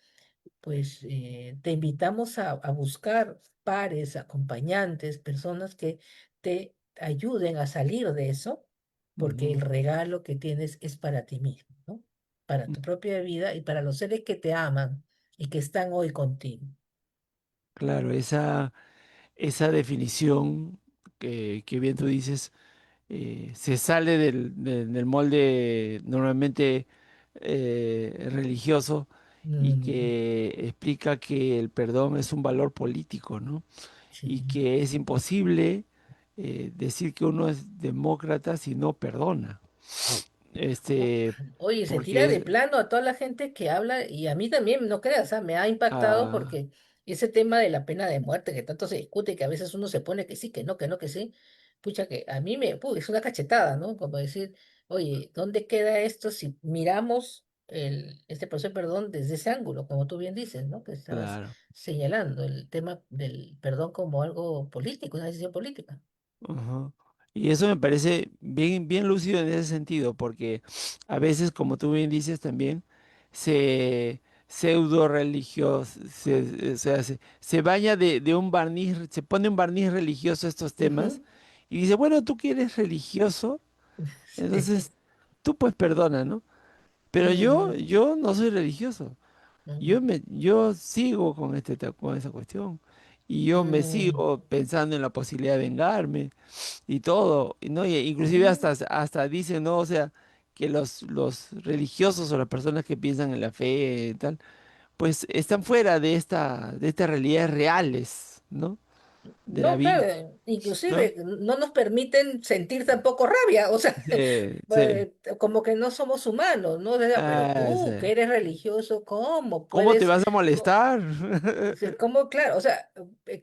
pues te invitamos a buscar pares, acompañantes, personas que te ayuden a salir de eso, porque el ujú. regalo que tienes es para ti mismo, ¿no? para tu propia vida y para los seres que te aman y que están hoy contigo. Claro, esa definición que bien tú dices, se sale del molde normalmente religioso y Mm, que explica que el perdón es un valor político, ¿no? Y sí. que es imposible decir que uno es demócrata si no perdona. O- Este, Oye, se tira de porque plano a toda la gente que habla y a mí también, no creas, me ha impactado ah, porque ese tema de la pena de muerte que tanto se discute, que a veces uno se pone que sí, que no, que no, que sí, pucha, que a mí es una cachetada, ¿no? Como decir, oye, ¿dónde queda esto si miramos este proceso de perdón desde ese ángulo, como tú bien dices, ¿no? Que estabas claro. señalando el tema del perdón como algo político, una decisión política. Ajá. Y eso me parece bien, bien lúcido en ese sentido, porque a veces, como tú bien dices también, se pseudo religioso, o sea, se baña de un barniz, se pone un barniz religioso a estos temas Ujú. y dice, bueno, tú que eres religioso, Sí. entonces tú pues perdona, ¿no? Pero Ujú, yo no soy religioso. ujú, Yo sigo con con esa cuestión y yo me ujú, sigo pensando en la posibilidad de vengarme y todo, ¿no? Y inclusive ujú. hasta dicen, ¿no? O sea, que los religiosos o las personas que piensan en la fe y tal, pues están fuera de estas realidades reales, ¿no? De la No, vida, claro, ¿no? inclusive no nos permiten sentir tampoco rabia, o sea, Sí, sí. como que no somos humanos, ¿no? O sea, pero Ah, tú sí. que eres religioso, ¿cómo ¿Cómo te puedes, vas a molestar? cómo, claro, o sea,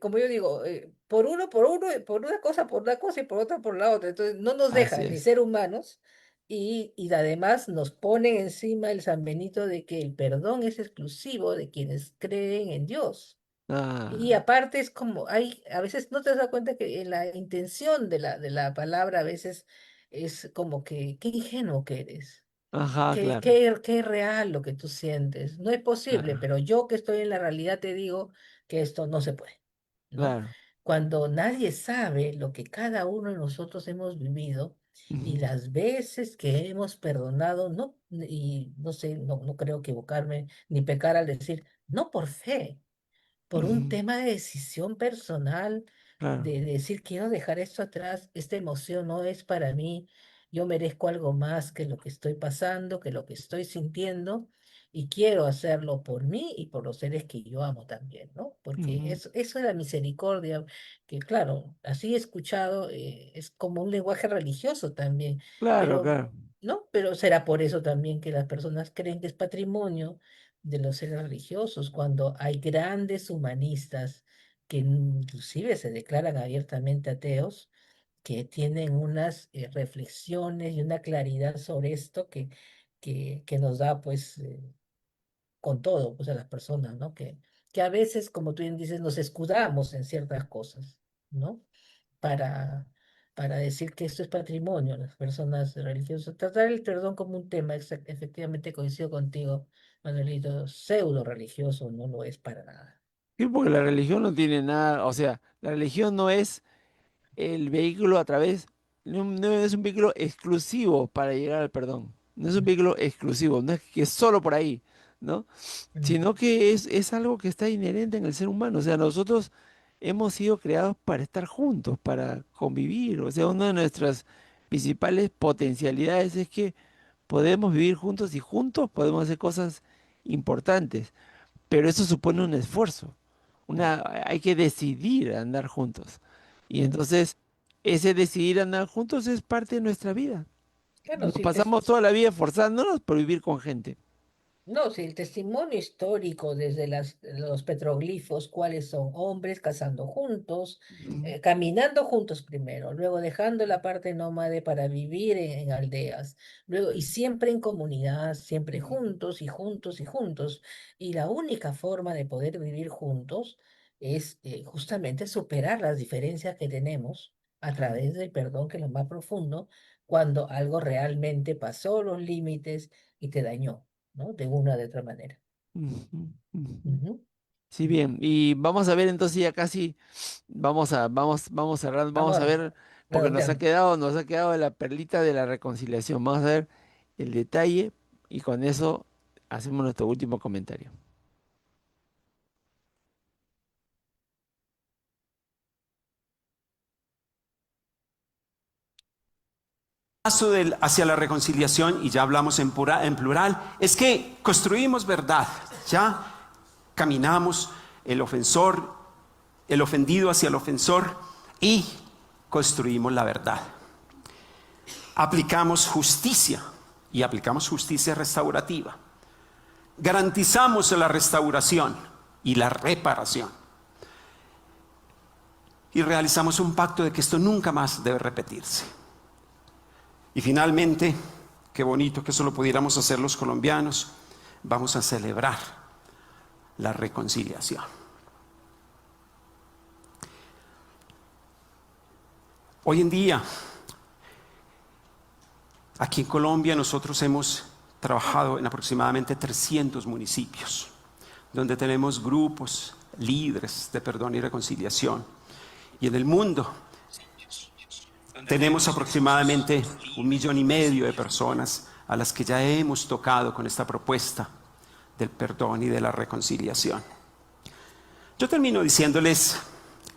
como yo digo, por uno, por una cosa y por otra, por la otra, entonces no nos Así dejan ni es. ser humanos y además nos ponen encima el San Benito de que el perdón es exclusivo de quienes creen en Dios. Y Ah, aparte es como, hay, a veces no te das cuenta que en la intención de la palabra a veces es como que, qué ingenuo que eres, ajá, claro, qué real lo que tú sientes. No es posible, claro, pero yo que estoy en la realidad te digo que esto no se puede, ¿no? claro. Cuando nadie sabe lo que cada uno de nosotros hemos vivido y Ujú, las veces que hemos perdonado, no, y no sé, no creo equivocarme ni pecar al decir, no por fe por un ujú, tema de decisión personal, claro. de decir, quiero dejar esto atrás, esta emoción no es para mí, yo merezco algo más que lo que estoy pasando, que lo que estoy sintiendo, y quiero hacerlo por mí y por los seres que yo amo también, ¿no? Porque Ujú, eso es la misericordia, que claro, así he escuchado, es como un lenguaje religioso también, claro, pero... claro. ¿No? Pero será por eso también que las personas creen que es patrimonio de los seres religiosos, cuando hay grandes humanistas que inclusive se declaran abiertamente ateos, que tienen unas reflexiones y una claridad sobre esto que nos da pues con todo pues a las personas, ¿no? Que a veces, como tú bien dices, nos escudamos en ciertas cosas, ¿no? Para, para decir que esto es patrimonio, las personas religiosas. Tratar el perdón como un tema, efectivamente coincido contigo, Manuelito, pseudo religioso no lo es para nada. Sí, porque la religión no tiene nada, o sea, la religión no es el vehículo a través, no es un vehículo exclusivo para llegar al perdón. No es un vehículo exclusivo, no es que solo por ahí, ¿no? Mm, Sino que es algo que está inherente en el ser humano. O sea, nosotros hemos sido creados para estar juntos, para convivir. O sea, una de nuestras principales potencialidades es que podemos vivir juntos y juntos podemos hacer cosas importantes. Pero eso supone un esfuerzo. Hay que decidir andar juntos. Y mm. entonces, ese decidir andar juntos es parte de nuestra vida. Claro, Nos sí, pasamos toda la vida esforzándonos por vivir con gente. no, sí, el testimonio histórico desde los petroglifos, cuáles son hombres cazando juntos, Ujú, caminando juntos primero, luego dejando la parte nómade para vivir en aldeas, luego y siempre en comunidad, siempre ujú, juntos y juntos y juntos. Y la única forma de poder vivir juntos es justamente superar las diferencias que tenemos a claro. través del perdón, que es lo más profundo, cuando algo realmente pasó los límites y te dañó, ¿no? De una de otra manera. Ujú, ujú. Ujú, Sí, ujú. bien. Y vamos a ver entonces ya casi, vamos cerrando, Vamos vamos a a ver, porque redondeando. nos ha quedado la perlita de la reconciliación. Vamos a ver el detalle Y con eso hacemos nuestro último comentario. Paso hacia la reconciliación, y ya hablamos en plural, es que construimos verdad, ya caminamos el ofensor, el ofendido hacia el ofensor, y construimos la verdad. Aplicamos justicia, y aplicamos justicia restaurativa. Garantizamos la restauración y la reparación. Y realizamos un pacto de que esto nunca más debe repetirse. Y finalmente, qué bonito que eso lo pudiéramos hacer los colombianos, vamos a celebrar la reconciliación. Hoy en día, aquí en Colombia, nosotros hemos trabajado en aproximadamente 300 municipios, donde tenemos grupos, líderes de perdón y reconciliación. Y en el mundo tenemos aproximadamente 1,5 millones de personas a las que ya hemos tocado con esta propuesta del perdón y de la reconciliación. Yo termino diciéndoles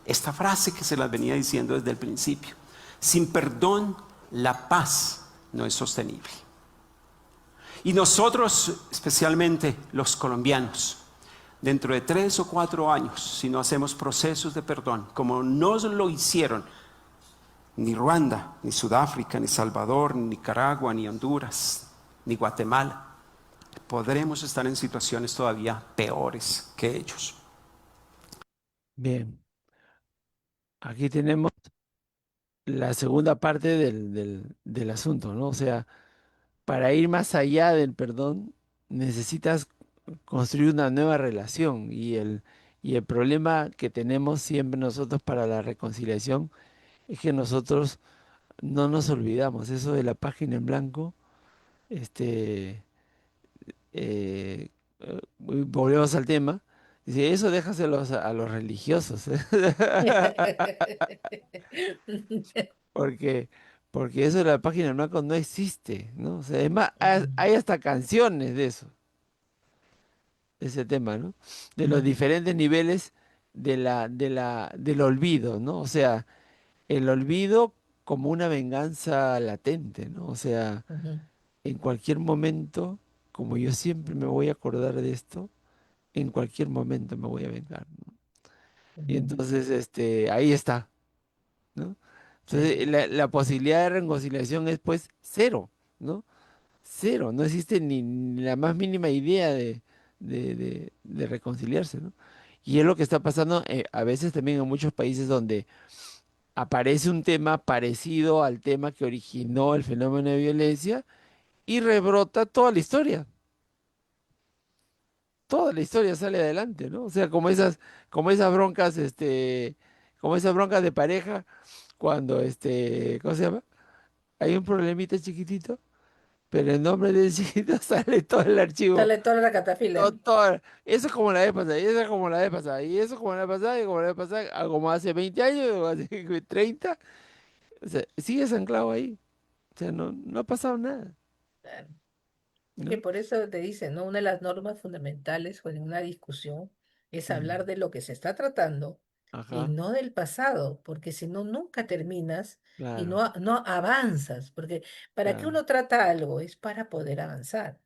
esta frase que se las venía diciendo desde el principio: sin perdón, la paz no es sostenible. Y nosotros, especialmente los colombianos, dentro de 3 o 4 años, si no hacemos procesos de perdón, como no lo hicieron ni Ruanda, ni Sudáfrica, ni Salvador, ni Nicaragua, ni Honduras, ni Guatemala, podremos estar en situaciones todavía peores que ellos. Bien, aquí tenemos la segunda parte del asunto, ¿no? O sea, para ir más allá del perdón, necesitas construir una nueva relación y el problema que tenemos siempre nosotros para la reconciliación es que nosotros no nos olvidamos. Eso de la página en blanco, este, volvemos al tema. Dice, eso déjaselo a los religiosos, ¿eh? Porque, porque eso de la página en blanco no existe, ¿no? O sea, es más, hay hasta canciones de eso, de ese tema, ¿no? De los diferentes niveles del olvido, ¿no? O sea, el olvido como una venganza latente, ¿no? O sea, en cualquier momento, como yo siempre me voy a acordar de esto, en cualquier momento me voy a vengar, ¿no? Y entonces, ahí está, ¿no? Entonces, Sí. la posibilidad de reconciliación es pues cero, ¿no? Cero, no existe ni la más mínima idea de reconciliarse, ¿no? Y es lo que está pasando a veces también en muchos países donde aparece un tema parecido al tema que originó el fenómeno de violencia y rebrota toda la historia sale adelante, ¿no? O sea, como esas broncas, como esas broncas de pareja, cuando ¿cómo se llama? Hay un problemita chiquitito, pero el nombre del chiquito sale todo el archivo. Sale toda la catafila. Eso es como la vez pasada, y eso es como la vez pasada, y eso es como la vez pasada, y como la vez pasada, como hace 20 años, o hace 30, o sea, sigues anclado ahí. O sea, no ha pasado nada, Claro. Es que ¿no? por eso te dicen, ¿no? Una de las normas fundamentales pues, en una discusión es hablar Mm, de lo que se está tratando y ajá, no del pasado, porque si no, nunca terminas y claro, no avanzas, porque para que claro, uno trata algo es para poder avanzar,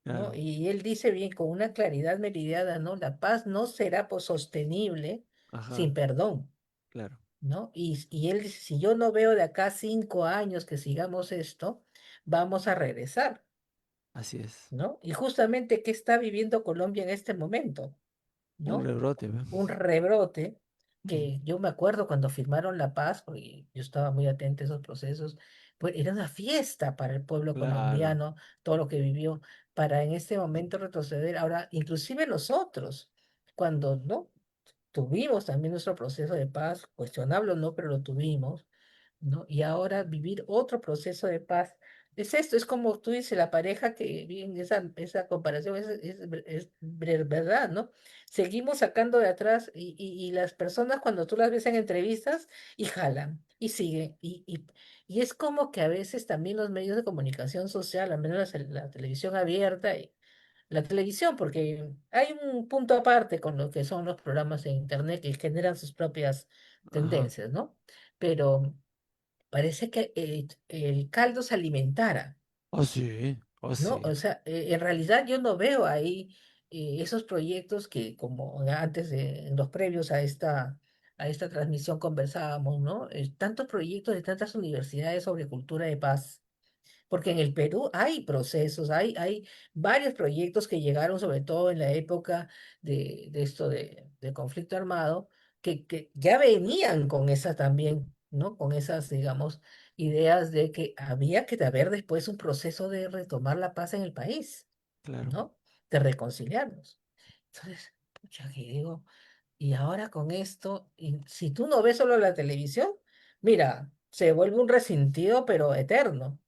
¿no? claro, Y él dice bien, con una claridad meridiana, ¿no? La paz no será pues, sostenible ajá, sin perdón. claro, ¿No? Y él dice, si yo no veo de acá 5 años que sigamos esto, vamos a regresar. así es. ¿No? Y justamente, ¿qué está viviendo Colombia en este momento? Un ¿No? rebrote, ¿ve? Un rebrote Mm, que yo me acuerdo cuando firmaron la paz, porque yo estaba muy atenta a esos procesos, pues era una fiesta para el pueblo claro, colombiano, todo lo que vivió, para en este momento retroceder. Ahora, inclusive nosotros, cuando, ¿no? Tuvimos también nuestro proceso de paz, cuestionable o no, pero lo tuvimos, ¿no? Y ahora vivir otro proceso de paz. Es esto, es como tú dices, la pareja que, bien, esa comparación es verdad, ¿no? Seguimos sacando de atrás y las personas cuando tú las ves en entrevistas y jalan, y sigue, y es como que a veces también los medios de comunicación social, al menos la televisión abierta, la televisión, porque hay un punto aparte con lo que son los programas de internet que generan sus propias Ajá. tendencias, ¿no? Pero parece que el caldo se alimentara, Oh, sí, oh, ¿no? sí. O sea, en realidad yo no veo ahí esos proyectos que como antes de en los previos a esta transmisión conversábamos, ¿no? Tantos proyectos de tantas universidades sobre cultura de paz, porque en el Perú hay procesos, hay varios proyectos que llegaron sobre todo en la época de esto de conflicto armado, que ya venían con esa también, ¿no? Con esas, digamos, ideas de que había que haber después un proceso de retomar la paz en el país, Claro. ¿no? De reconciliarnos. Entonces, pucha, que digo, y ahora con esto, y si tú no ves solo la televisión, mira, se vuelve un resentido, pero eterno,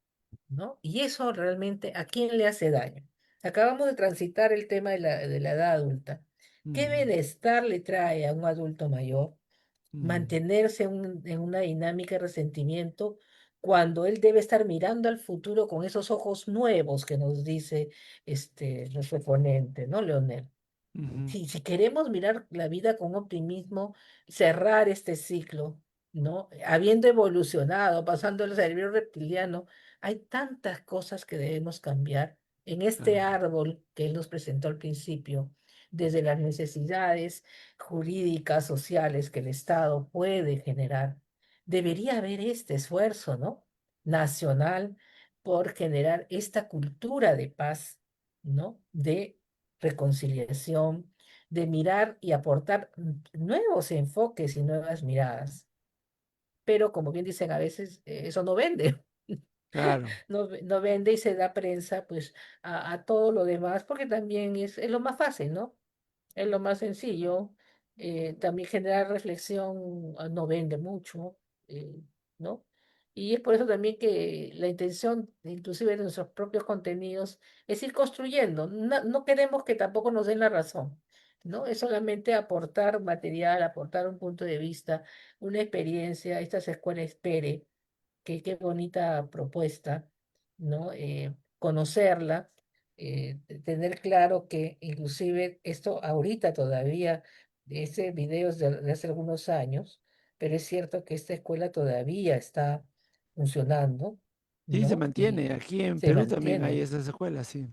¿no? Y eso realmente, ¿a quién le hace daño? Acabamos de transitar el tema de la edad adulta. ¿Qué Mm, bienestar le trae a un adulto mayor mm, mantenerse en una dinámica de resentimiento cuando él debe estar mirando al futuro con esos ojos nuevos que nos dice nuestro ponente, ¿no, Leonel? ujú, Si queremos mirar la vida con optimismo, cerrar este ciclo, ¿no? Habiendo evolucionado, pasando el cerebro reptiliano, hay tantas cosas que debemos cambiar en este claro. árbol que él nos presentó al principio, desde las necesidades jurídicas, sociales que el Estado puede generar. Debería haber este esfuerzo, ¿no? Nacional por generar esta cultura de paz, ¿no? De reconciliación, de mirar y aportar nuevos enfoques y nuevas miradas. Pero como bien dicen a veces, eso no vende, Claro. no vende y se da prensa pues a todo lo demás porque también es lo más fácil, ¿no? Es lo más sencillo. También generar reflexión no vende mucho, eh, ¿no? Y es por eso también que la intención, inclusive de nuestros propios contenidos, es ir construyendo. No, no queremos que tampoco nos den la razón, ¿no? Es solamente aportar material, aportar un punto de vista, una experiencia. Esta escuela espere qué bonita propuesta, ¿no? Conocerla, tener claro que inclusive esto ahorita todavía, ese video es de hace algunos años, pero es cierto que esta escuela todavía está funcionando, Sí, se ¿no? Y mantiene. Aquí en se Perú también hay mantiene, esas escuelas, sí.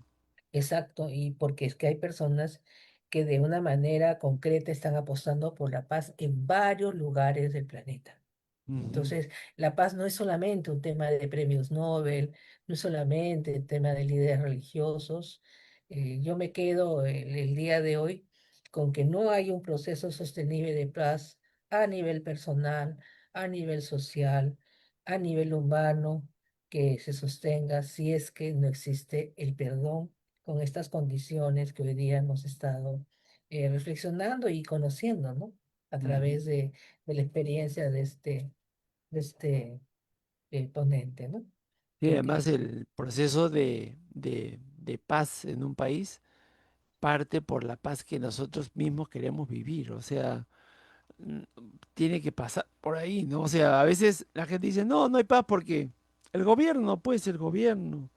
exacto, y porque es que hay personas que de una manera concreta están apostando por la paz en varios lugares del planeta. Ujú, Entonces, la paz no es solamente un tema de premios Nobel, no es solamente el tema de líderes religiosos. Yo me quedo el día de hoy con que no hay un proceso sostenible de paz a nivel personal, a nivel social, a nivel humano, que se sostenga si es que no existe el perdón con estas condiciones que hoy día hemos estado reflexionando y conociendo, ¿no? A ujú. través de la experiencia de este ponente, ¿no? Sí, además Que el proceso de paz en un país parte por la paz que nosotros mismos queremos vivir. O sea, mm, tiene que pasar por ahí, ¿no? O sea, a veces la gente dice, no, no hay paz porque el gobierno, pues el gobierno,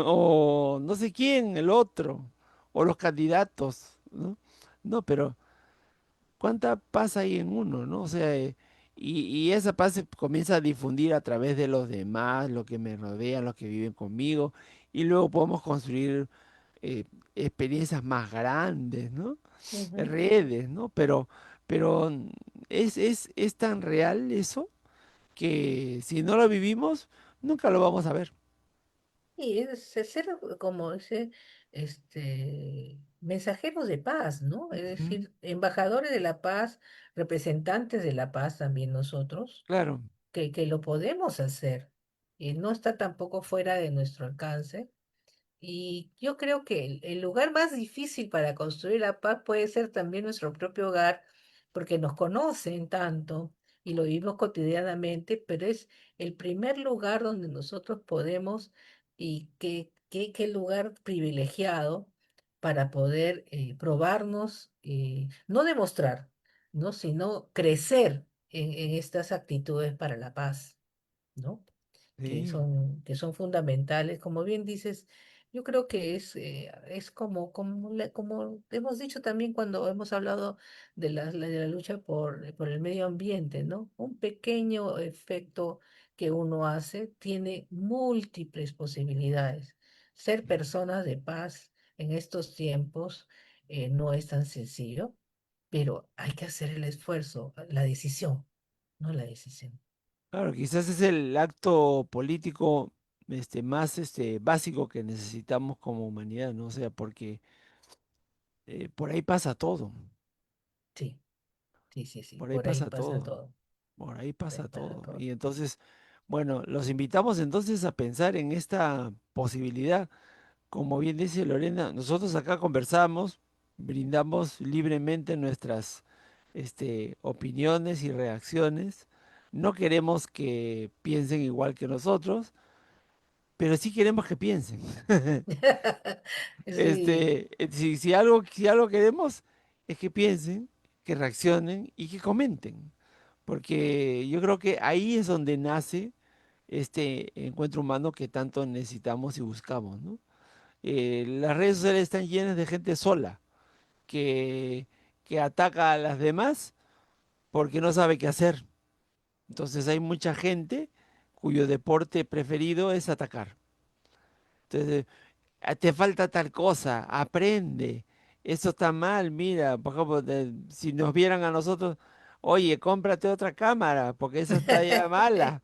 o no sé quién, el otro, o los candidatos, ¿no? No, pero ¿cuánta paz hay en uno, no? O sea, y esa paz se comienza a difundir a través de los demás, lo que me rodean, los que viven conmigo, y luego podemos construir eh, experiencias más grandes, ¿no? ujú. Redes, ¿no? Pero es tan real eso que si no lo vivimos, nunca lo vamos a ver. Y es ser como ese, mensajeros de paz, ¿no? Es Ujú, decir, embajadores de la paz, representantes de la paz también nosotros, claro. que lo podemos hacer. Y no está tampoco fuera de nuestro alcance. Y yo creo que el lugar más difícil para construir la paz puede ser también nuestro propio hogar, porque nos conocen tanto y lo vivimos cotidianamente, pero es el primer lugar donde nosotros podemos y qué lugar privilegiado para poder probarnos, no demostrar, ¿no? Sino crecer en estas actitudes para la paz, ¿no? Sí, Que son fundamentales. Como bien dices, yo creo que es como hemos dicho también cuando hemos hablado de la lucha por el medio ambiente, ¿no? Un pequeño efecto que uno hace tiene múltiples posibilidades. Ser personas de paz en estos tiempos no es tan sencillo, pero hay que hacer el esfuerzo, la decisión, no la decisión. claro, quizás es el acto político más básico que necesitamos como humanidad, ¿no? O sea, porque por ahí pasa todo, Sí, sí, sí, sí, por ahí por ahí pasa pasa todo, todo. por ahí Por ahí pasa pasa todo. todo. Y entonces, bueno, los invitamos entonces a pensar en esta posibilidad. Como bien dice Lorena, nosotros acá conversamos, brindamos libremente nuestras opiniones y reacciones. No queremos que piensen igual que nosotros, pero sí queremos que piensen. Sí, Si algo queremos es que piensen, que reaccionen y que comenten, porque yo creo que ahí es donde nace este encuentro humano que tanto necesitamos y buscamos, ¿no? Las redes sociales están llenas de gente sola que, que ataca a las demás porque no sabe qué hacer. Entonces hay mucha gente cuyo deporte preferido es atacar. Entonces, te falta tal cosa, aprende. Eso está mal, mira, por ejemplo, si nos vieran a nosotros, oye, cómprate otra cámara, porque esa está ya mala.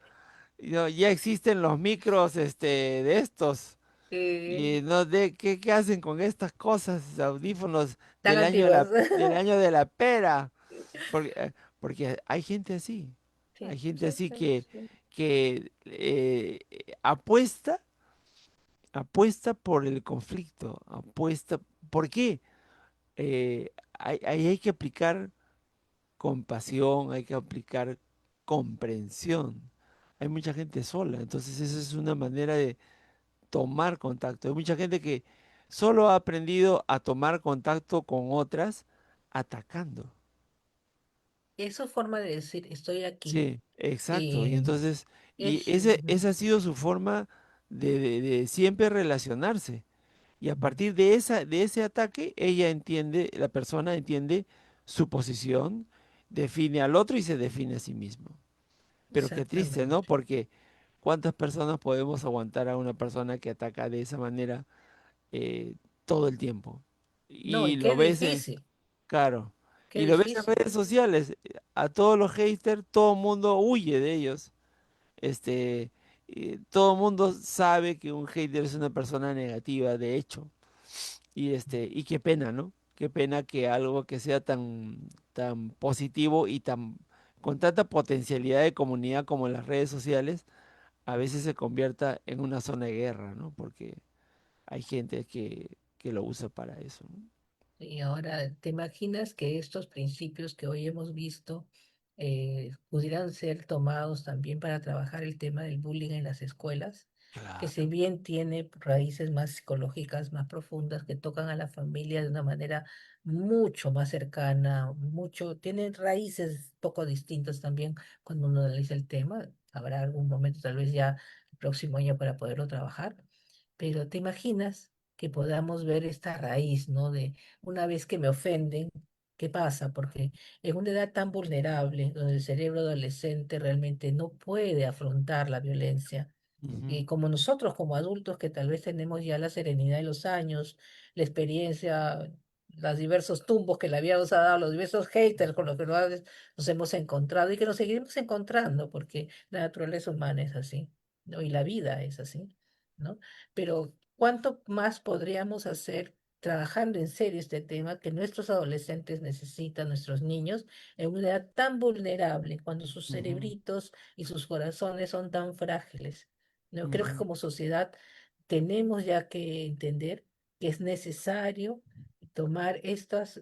Y no, ya existen los micros, de estos. eh, Y no de qué hacen con estas cosas, audífonos tan la, antiguas. del año de la pera. Porque, porque hay gente así. Hay Sí, gente sí, así sí, sí. que apuesta por el conflicto, apuesta. ¿Por qué? Ahí hay que aplicar compasión, hay que aplicar comprensión. Hay mucha gente sola, entonces esa es una manera de tomar contacto. Hay mucha gente que solo ha aprendido a tomar contacto con otras atacando. Es su forma de decir, estoy aquí. Sí, exacto. Y Eh, entonces, ujú, esa ha sido su forma de siempre relacionarse. Y a ujú, partir de ese ataque, ella entiende, la persona entiende su posición, define al otro y se define a sí mismo. Pero qué triste, ¿no? exactamente. Porque ¿cuántas personas podemos aguantar a una persona que ataca de esa manera todo el tiempo? No, Y y lo qué ves difícil, claro, qué y lo ves en difícil. redes sociales, a todos los haters, todo el mundo huye de ellos. Este, todo el mundo sabe que un hater es una persona negativa, de hecho. Y qué pena, ¿no? Qué pena que algo que sea tan positivo y con tanta potencialidad de comunidad como en las redes sociales, a veces se convierta en una zona de guerra, ¿no? Porque hay gente que lo usa para eso, ¿no? Y ahora, ¿te imaginas que estos principios que hoy hemos visto pudieran ser tomados también para trabajar el tema del bullying en las escuelas? Que si Claro. bien tiene raíces más psicológicas, más profundas, que tocan a la familia de una manera mucho más cercana, tienen raíces poco distintas también cuando uno analiza el tema. Habrá algún momento, tal vez ya el próximo año, para poderlo trabajar. Pero ¿te imaginas que podamos ver esta raíz, ¿no? De una vez que me ofenden, ¿qué pasa? Porque en una edad tan vulnerable, donde el cerebro adolescente realmente no puede afrontar la violencia, y Ujú, como nosotros, como adultos que tal vez tenemos ya la serenidad de los años, la experiencia, los diversos tumbos que la vida nos ha dado, los diversos haters con los que nos hemos encontrado y que nos seguiremos encontrando, porque la naturaleza humana es así, ¿no? Y la vida es así, ¿no? Pero ¿cuánto más podríamos hacer trabajando en serio este tema que nuestros adolescentes necesitan, nuestros niños, en una edad tan vulnerable, cuando sus ujú, cerebritos y sus corazones son tan frágiles? No, creo que ujú, como sociedad tenemos ya que entender que es necesario tomar estas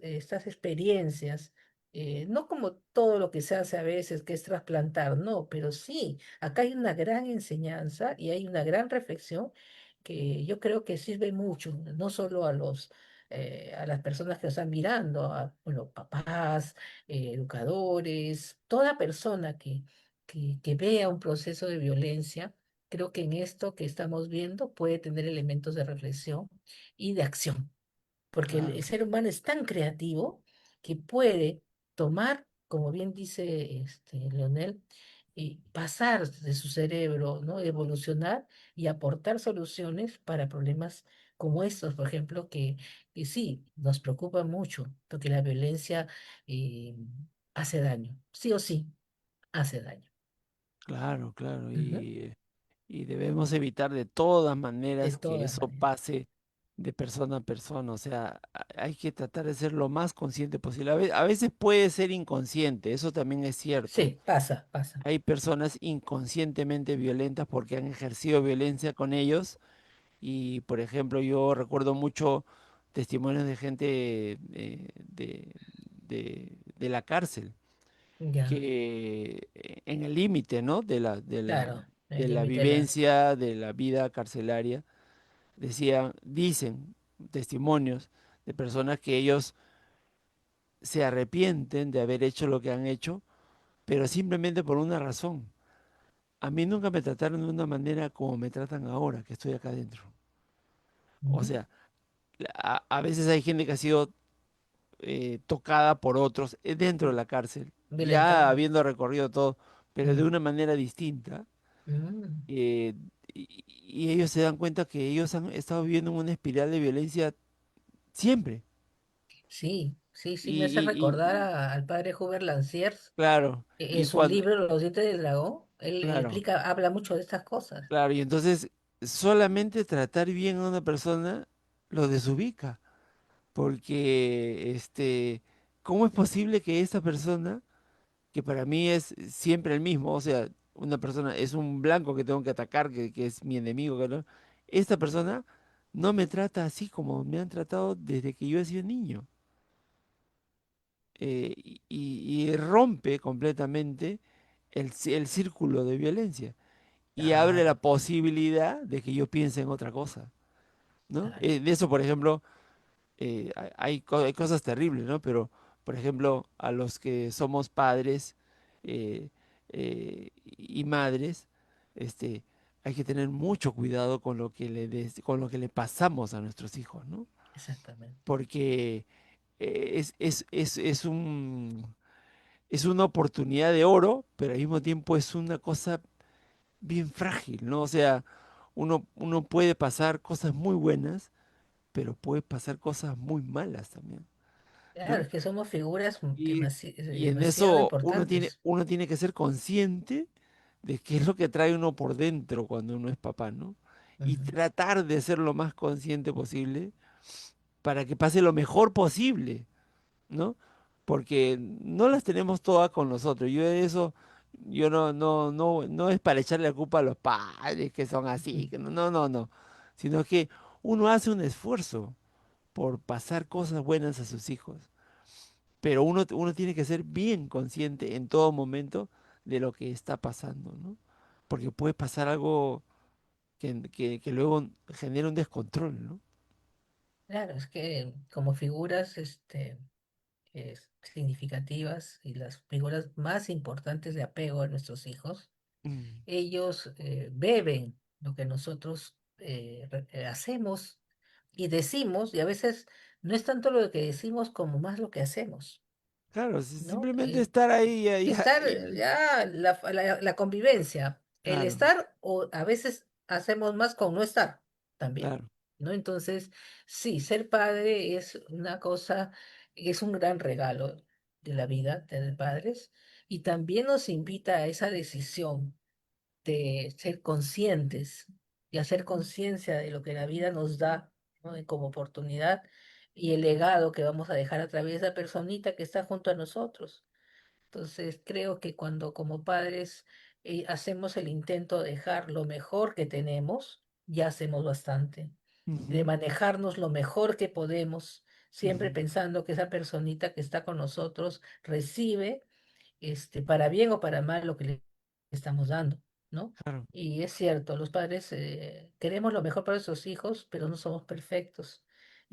experiencias, no como todo lo que se hace a veces, que es trasplantar, no, pero sí, acá hay una gran enseñanza y hay una gran reflexión que yo creo que sirve mucho, no solo a a las personas que nos están mirando, bueno, papás, educadores, toda persona que vea un proceso de violencia, creo que en esto que estamos viendo puede tener elementos de reflexión y de acción, porque el Claro, ser humano es tan creativo que puede tomar, como bien dice Leonel, y pasar de su cerebro, ¿no? Evolucionar y aportar soluciones para problemas como estos, por ejemplo, que sí, nos preocupa mucho, porque la violencia eh, hace daño, sí o sí, hace daño. claro, claro. Ujú. Y debemos evitar de todas De maneras que todas eso maneras. pase de persona a persona. O sea, hay que tratar de ser lo más consciente posible. A veces puede ser inconsciente, eso también es cierto. Sí, pasa, pasa. Hay personas inconscientemente violentas porque han ejercido violencia con ellos. Y, por ejemplo, yo recuerdo mucho testimonios de gente de la cárcel Ya, que en el límite, ¿no? claro, el De la límite de la... vivencia, de la vida carcelaria, dicen testimonios de personas que ellos se arrepienten de haber hecho lo que han hecho, pero simplemente por una razón. A mí nunca me trataron de una manera como me tratan ahora, que estoy acá adentro. O Ujú. sea, a veces hay gente que ha sido tocada por otros dentro de la cárcel, ya Violentada. habiendo recorrido todo, pero de Mm, una manera distinta. mm. eh, y ellos se dan cuenta que ellos han estado viviendo en una espiral de violencia siempre. Sí, sí, sí, me hace Y, recordar al padre Hubert Lanciers, claro, en y su cuando, libro Los dientes del dragón, él claro, explica, habla mucho de estas cosas. claro, y entonces solamente tratar bien a una persona lo desubica, porque ¿cómo es posible que esa persona, que para mí es siempre el mismo, o sea, una persona es un blanco que tengo que atacar, que es mi enemigo, que no, esta persona no me trata así como me han tratado desde que yo he sido niño? Y rompe completamente el círculo de violencia y abre la Claro, posibilidad de que yo piense en otra cosa, ¿no? claro. De eso, por ejemplo, hay cosas terribles, ¿no? Pero, por ejemplo, a los que somos padres eh, y madres, este, hay que tener mucho cuidado con lo que con lo que le pasamos a nuestros hijos, ¿no? Exactamente. Porque es una oportunidad de oro, pero al mismo tiempo es una cosa bien frágil, ¿no? O sea, uno puede pasar cosas muy buenas, pero puede pasar cosas muy malas también, Claro, ¿no? es que somos figuras Y, y en demasiado eso importantes. uno tiene que ser consciente de qué es lo que trae uno por dentro cuando uno es papá, ¿no? Y Ujú. tratar de ser lo más consciente posible para que pase lo mejor posible, ¿no? Porque no las tenemos todas con nosotros. Yo de eso, yo no es para echarle la culpa a los padres que son así, que no, sino que uno hace un esfuerzo por pasar cosas buenas a sus hijos, pero uno tiene que ser bien consciente en todo momento de lo que está pasando, ¿no? Porque puede pasar algo que luego genera un descontrol, ¿no? Claro, es que como figuras significativas y las figuras más importantes de apego a nuestros hijos, Mm, ellos beben lo que nosotros hacemos y decimos, y a veces no es tanto lo que decimos como más lo que hacemos, claro, ¿no? simplemente estar ahí, Estar ya, la convivencia, el claro, estar, o a veces hacemos más con no estar también, claro. ¿no? Entonces, sí, ser padre es una cosa, es un gran regalo de la vida, tener padres, y también nos invita a esa decisión de ser conscientes y hacer conciencia de lo que la vida nos da, ¿no? Como oportunidad y el legado que vamos a dejar a través de esa personita que está junto a nosotros. Entonces, creo que cuando como padres hacemos el intento de dejar lo mejor que tenemos, ya hacemos bastante. De Ujú, manejarnos lo mejor que podemos, siempre ujú, pensando que esa personita que está con nosotros recibe para bien o para mal lo que le estamos dando, ¿no? claro. Y es cierto, los padres queremos lo mejor para nuestros hijos, pero no somos perfectos.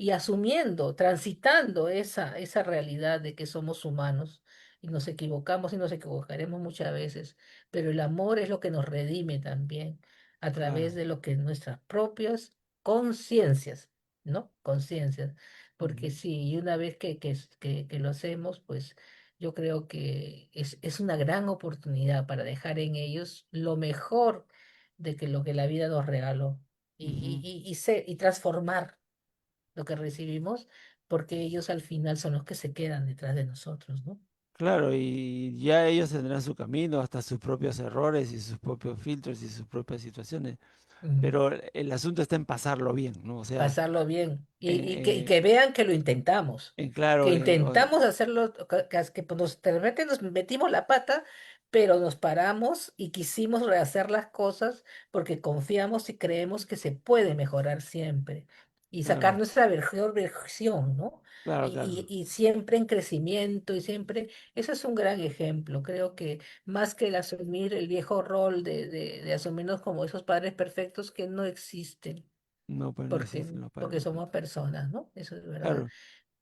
y asumiendo, transitando esa realidad de que somos humanos y nos equivocamos y nos equivocaremos muchas veces, pero el amor es lo que nos redime también a través Claro. de lo que nuestras propias conciencias, ¿no? Conciencias. Porque Ujú. sí, y una vez que lo hacemos, pues yo creo que es una gran oportunidad para dejar en ellos lo mejor de que lo que la vida nos regaló Ujú. y transformar lo que recibimos, porque ellos al final son los que se quedan detrás de nosotros, ¿no? Claro, y ya ellos tendrán su camino, hasta sus propios errores y sus propios filtros y sus propias situaciones. Ujú. Pero el asunto está en pasarlo bien, ¿no? O sea, Pasarlo bien y en, que vean que lo intentamos, claro, que intentamos hacerlo, que pues, de repente nos metimos la pata, pero nos paramos y quisimos rehacer las cosas porque confiamos y creemos que se puede mejorar siempre y sacar claro, nuestra mejor versión, ¿no? claro, claro. Y siempre en crecimiento y siempre, eso es un gran ejemplo. Creo que más que el asumir el viejo rol de asumirnos como esos padres perfectos que no existen No, pues no porque, existen los padres porque somos perfectos. personas, ¿no? Eso es verdad. Claro,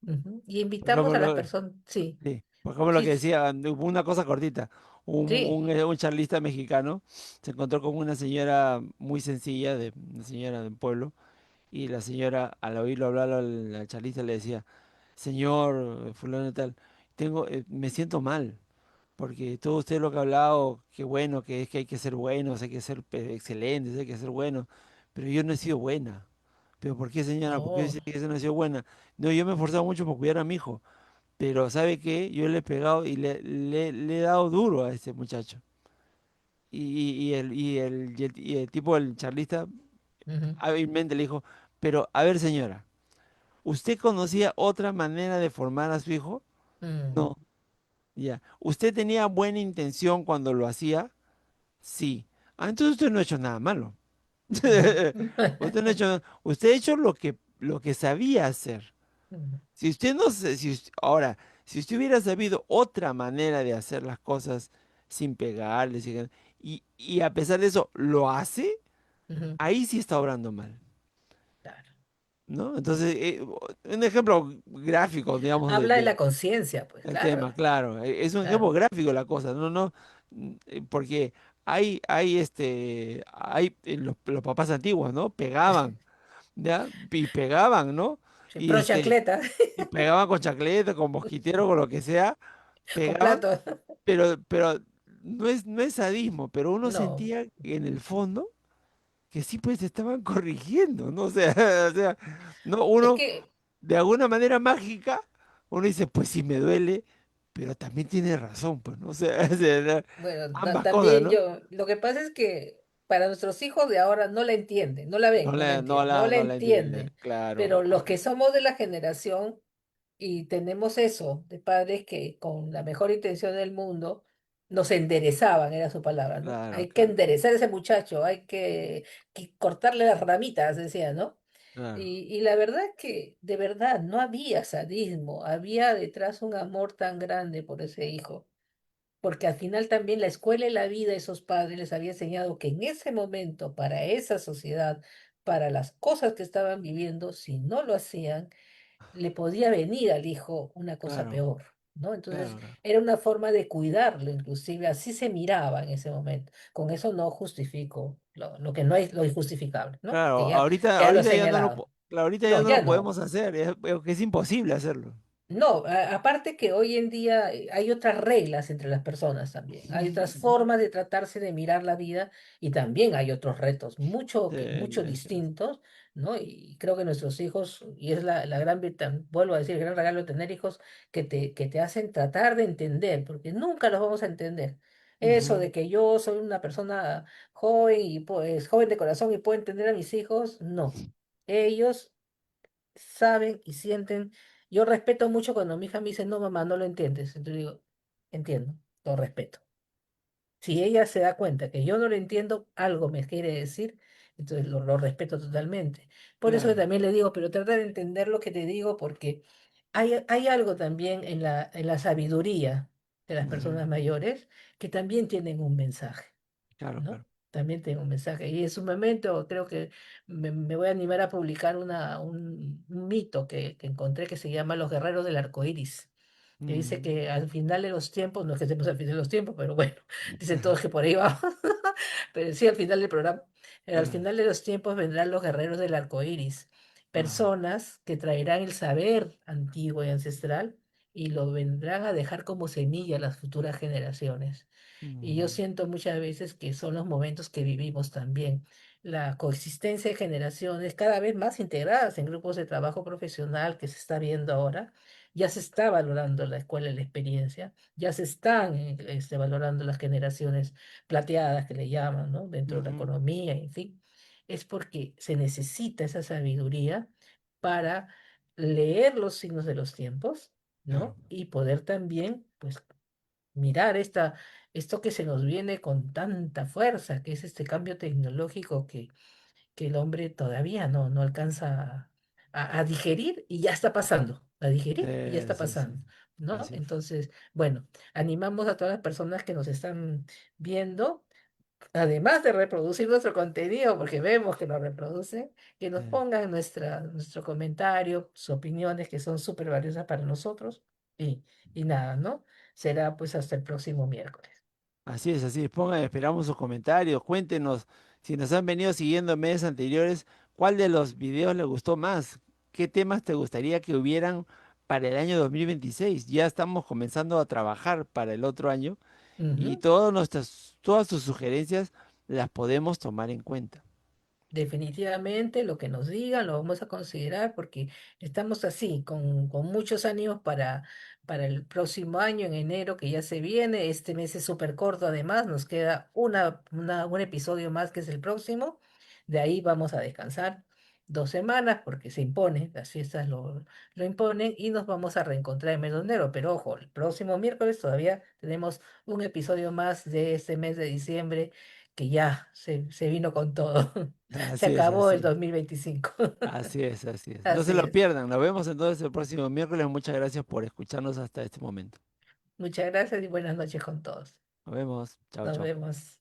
Ujú. Y por invitamos ejemplo, a las personas, sí, sí, por ejemplo, lo sí, que decía, hubo una cosa cortita. sí. Un charlista mexicano se encontró con una señora muy sencilla, una señora del pueblo, y la señora, al oírlo hablar al charlista, le decía, señor fulano y tal, me siento mal, porque todo usted lo que ha hablado, qué bueno, que es que hay que ser buenos, hay que ser excelentes, hay que ser buenos, pero yo no he sido buena. ¿Pero por qué, señora? ¿Por qué Oh, dice que usted no ha sido buena? No, yo me he esforzado mucho por cuidar a mi hijo, pero ¿sabe qué? Yo le he pegado y le he dado duro a ese muchacho. Y el tipo, el charlista, ujú, hábilmente le dijo, pero a ver, señora, ¿usted conocía otra manera de formar a su hijo? mm, No. Ya. ¿Usted tenía buena intención cuando lo hacía? Sí. Ah, entonces usted no ha hecho nada malo. ujú, Usted no ha hecho nada. Usted ha hecho lo que sabía hacer. ujú, Si usted no se- si us- Ahora, si usted hubiera sabido otra manera de hacer las cosas sin pegarle, y a pesar de eso lo hace, ujú, ahí sí está obrando mal, claro. ¿no? Entonces, un ejemplo gráfico, digamos, Habla de la conciencia, pues del claro, tema, claro, es un ejemplo claro. gráfico la cosa, no, porque los papás antiguos, ¿no? Pegaban, ¿ya? Y pegaban, ¿no? Sí, Y pro chancleta, y pegaban con chacleta, con mosquitero, con lo que sea, con pegaban, plato. pero no es sadismo, pero uno No, sentía en el fondo que sí pues te estaban corrigiendo, ¿no? O sea, o sea, no, es uno que de alguna manera mágica, uno dice, pues sí me duele, pero también tiene razón, pues, ¿no? O sea, o sea, bueno, ambas cosas, también ¿no? yo, lo que pasa es que para nuestros hijos de ahora no la entienden, no la ven, no la entienden, no la No la entienden, entienden, claro, pero los que somos de la generación y tenemos eso de padres que con la mejor intención del mundo nos enderezaban, era su palabra, ¿no? claro, Hay que claro, enderezar a ese muchacho, hay que cortarle las ramitas, decía, ¿no? claro, Y la verdad que de verdad no había sadismo, había detrás un amor tan grande por ese hijo porque al final también la escuela y la vida de esos padres les había enseñado que en ese momento, para esa sociedad, para las cosas que estaban viviendo, si no lo hacían, le podía venir al hijo una cosa claro, peor, ¿no? Entonces claro, claro. era una forma de cuidarlo, inclusive así se miraba en ese momento. Con eso no justifico lo que no es lo injustificable, ¿no? Que Claro, ya lo he señalado. claro, ahorita ya No, no ya lo no. podemos hacer, que es imposible hacerlo. No, aparte que hoy en día hay otras reglas entre las personas también, hay otras Ujú. formas de tratarse de mirar la vida y también hay otros retos, Sí, mucho sí, sí. distintos, ¿no? Y creo que nuestros hijos, y es la gran virtud, vuelvo a decir, el gran regalo de tener hijos que te hacen tratar de entender, porque nunca los vamos a entender. Eso Ujú. de que yo soy una persona joven y pues joven de corazón y puedo entender a mis hijos, no. Ellos saben y sienten. Yo respeto mucho cuando mi hija me dice, no, mamá, no lo entiendes. Entonces digo, entiendo, lo respeto. Si ella se da cuenta que yo no lo entiendo, algo me quiere decir, entonces lo respeto totalmente. Por eso que Claro. también le digo, pero trata de entender lo que te digo porque hay algo también en la sabiduría de las Ujú. personas mayores que también tienen un mensaje, Claro, ¿no? claro. También tengo un mensaje. Y en su momento creo que me voy a animar a publicar un mito que encontré que se llama Los Guerreros del Arco Iris, que dice Mm. que al final de los tiempos, no es que estemos al final de los tiempos, pero bueno, dicen todos que por ahí vamos, pero sí al final del programa, al final de los tiempos vendrán los guerreros del arco iris, Ah, personas que traerán el saber antiguo y ancestral y lo vendrán a dejar como semilla a las futuras generaciones. Y yo mm, siento muchas veces que son los momentos que vivimos también. La coexistencia de generaciones cada vez más integradas en grupos de trabajo profesional que se está viendo ahora. Ya se está valorando la escuela y la experiencia, ya se están valorando las generaciones plateadas que le llaman, ¿no? Dentro de la ujú, economía, en fin. Es porque se necesita esa sabiduría para leer los signos de los tiempos, claro. ¿no? Y poder también, pues, mirar esto que se nos viene con tanta fuerza, que es este cambio tecnológico que el hombre todavía no alcanza a digerir y ya está pasando, a digerir y ya está Sí, sí, pasando, ¿no? así es. Entonces, bueno, animamos a todas las personas que nos están viendo, además de reproducir nuestro contenido, porque vemos que lo reproducen, que nos Eh, pongan nuestro comentario, sus opiniones que son súper valiosas para nosotros y, y nada, ¿no? Será pues hasta el próximo miércoles. Así es, así es. Pongan, esperamos sus comentarios. Cuéntenos si nos han venido siguiendo en meses anteriores, ¿cuál de los videos les gustó más? ¿Qué temas te gustaría que hubieran para el año 2026? Ya estamos comenzando a trabajar para el otro año y Ujú. todas sus sugerencias las podemos tomar en cuenta. Definitivamente lo que nos digan lo vamos a considerar porque estamos así, con muchos ánimos para el próximo año, en enero, que ya se viene. Este mes es súper corto, además, nos queda un episodio más que es el próximo. De ahí vamos a descansar 2 semanas porque se impone, las fiestas lo imponen y nos vamos a reencontrar en mes de enero. Pero ojo, el próximo miércoles todavía tenemos un episodio más de este mes de diciembre que ya se vino con todo. Se Así es, acabó el así. 2025. Así es, así es. No se Así lo es. pierdan. Nos vemos entonces el próximo miércoles. Muchas gracias por escucharnos hasta este momento. Muchas gracias y buenas noches con todos. Nos vemos. Chao, Nos chao. vemos.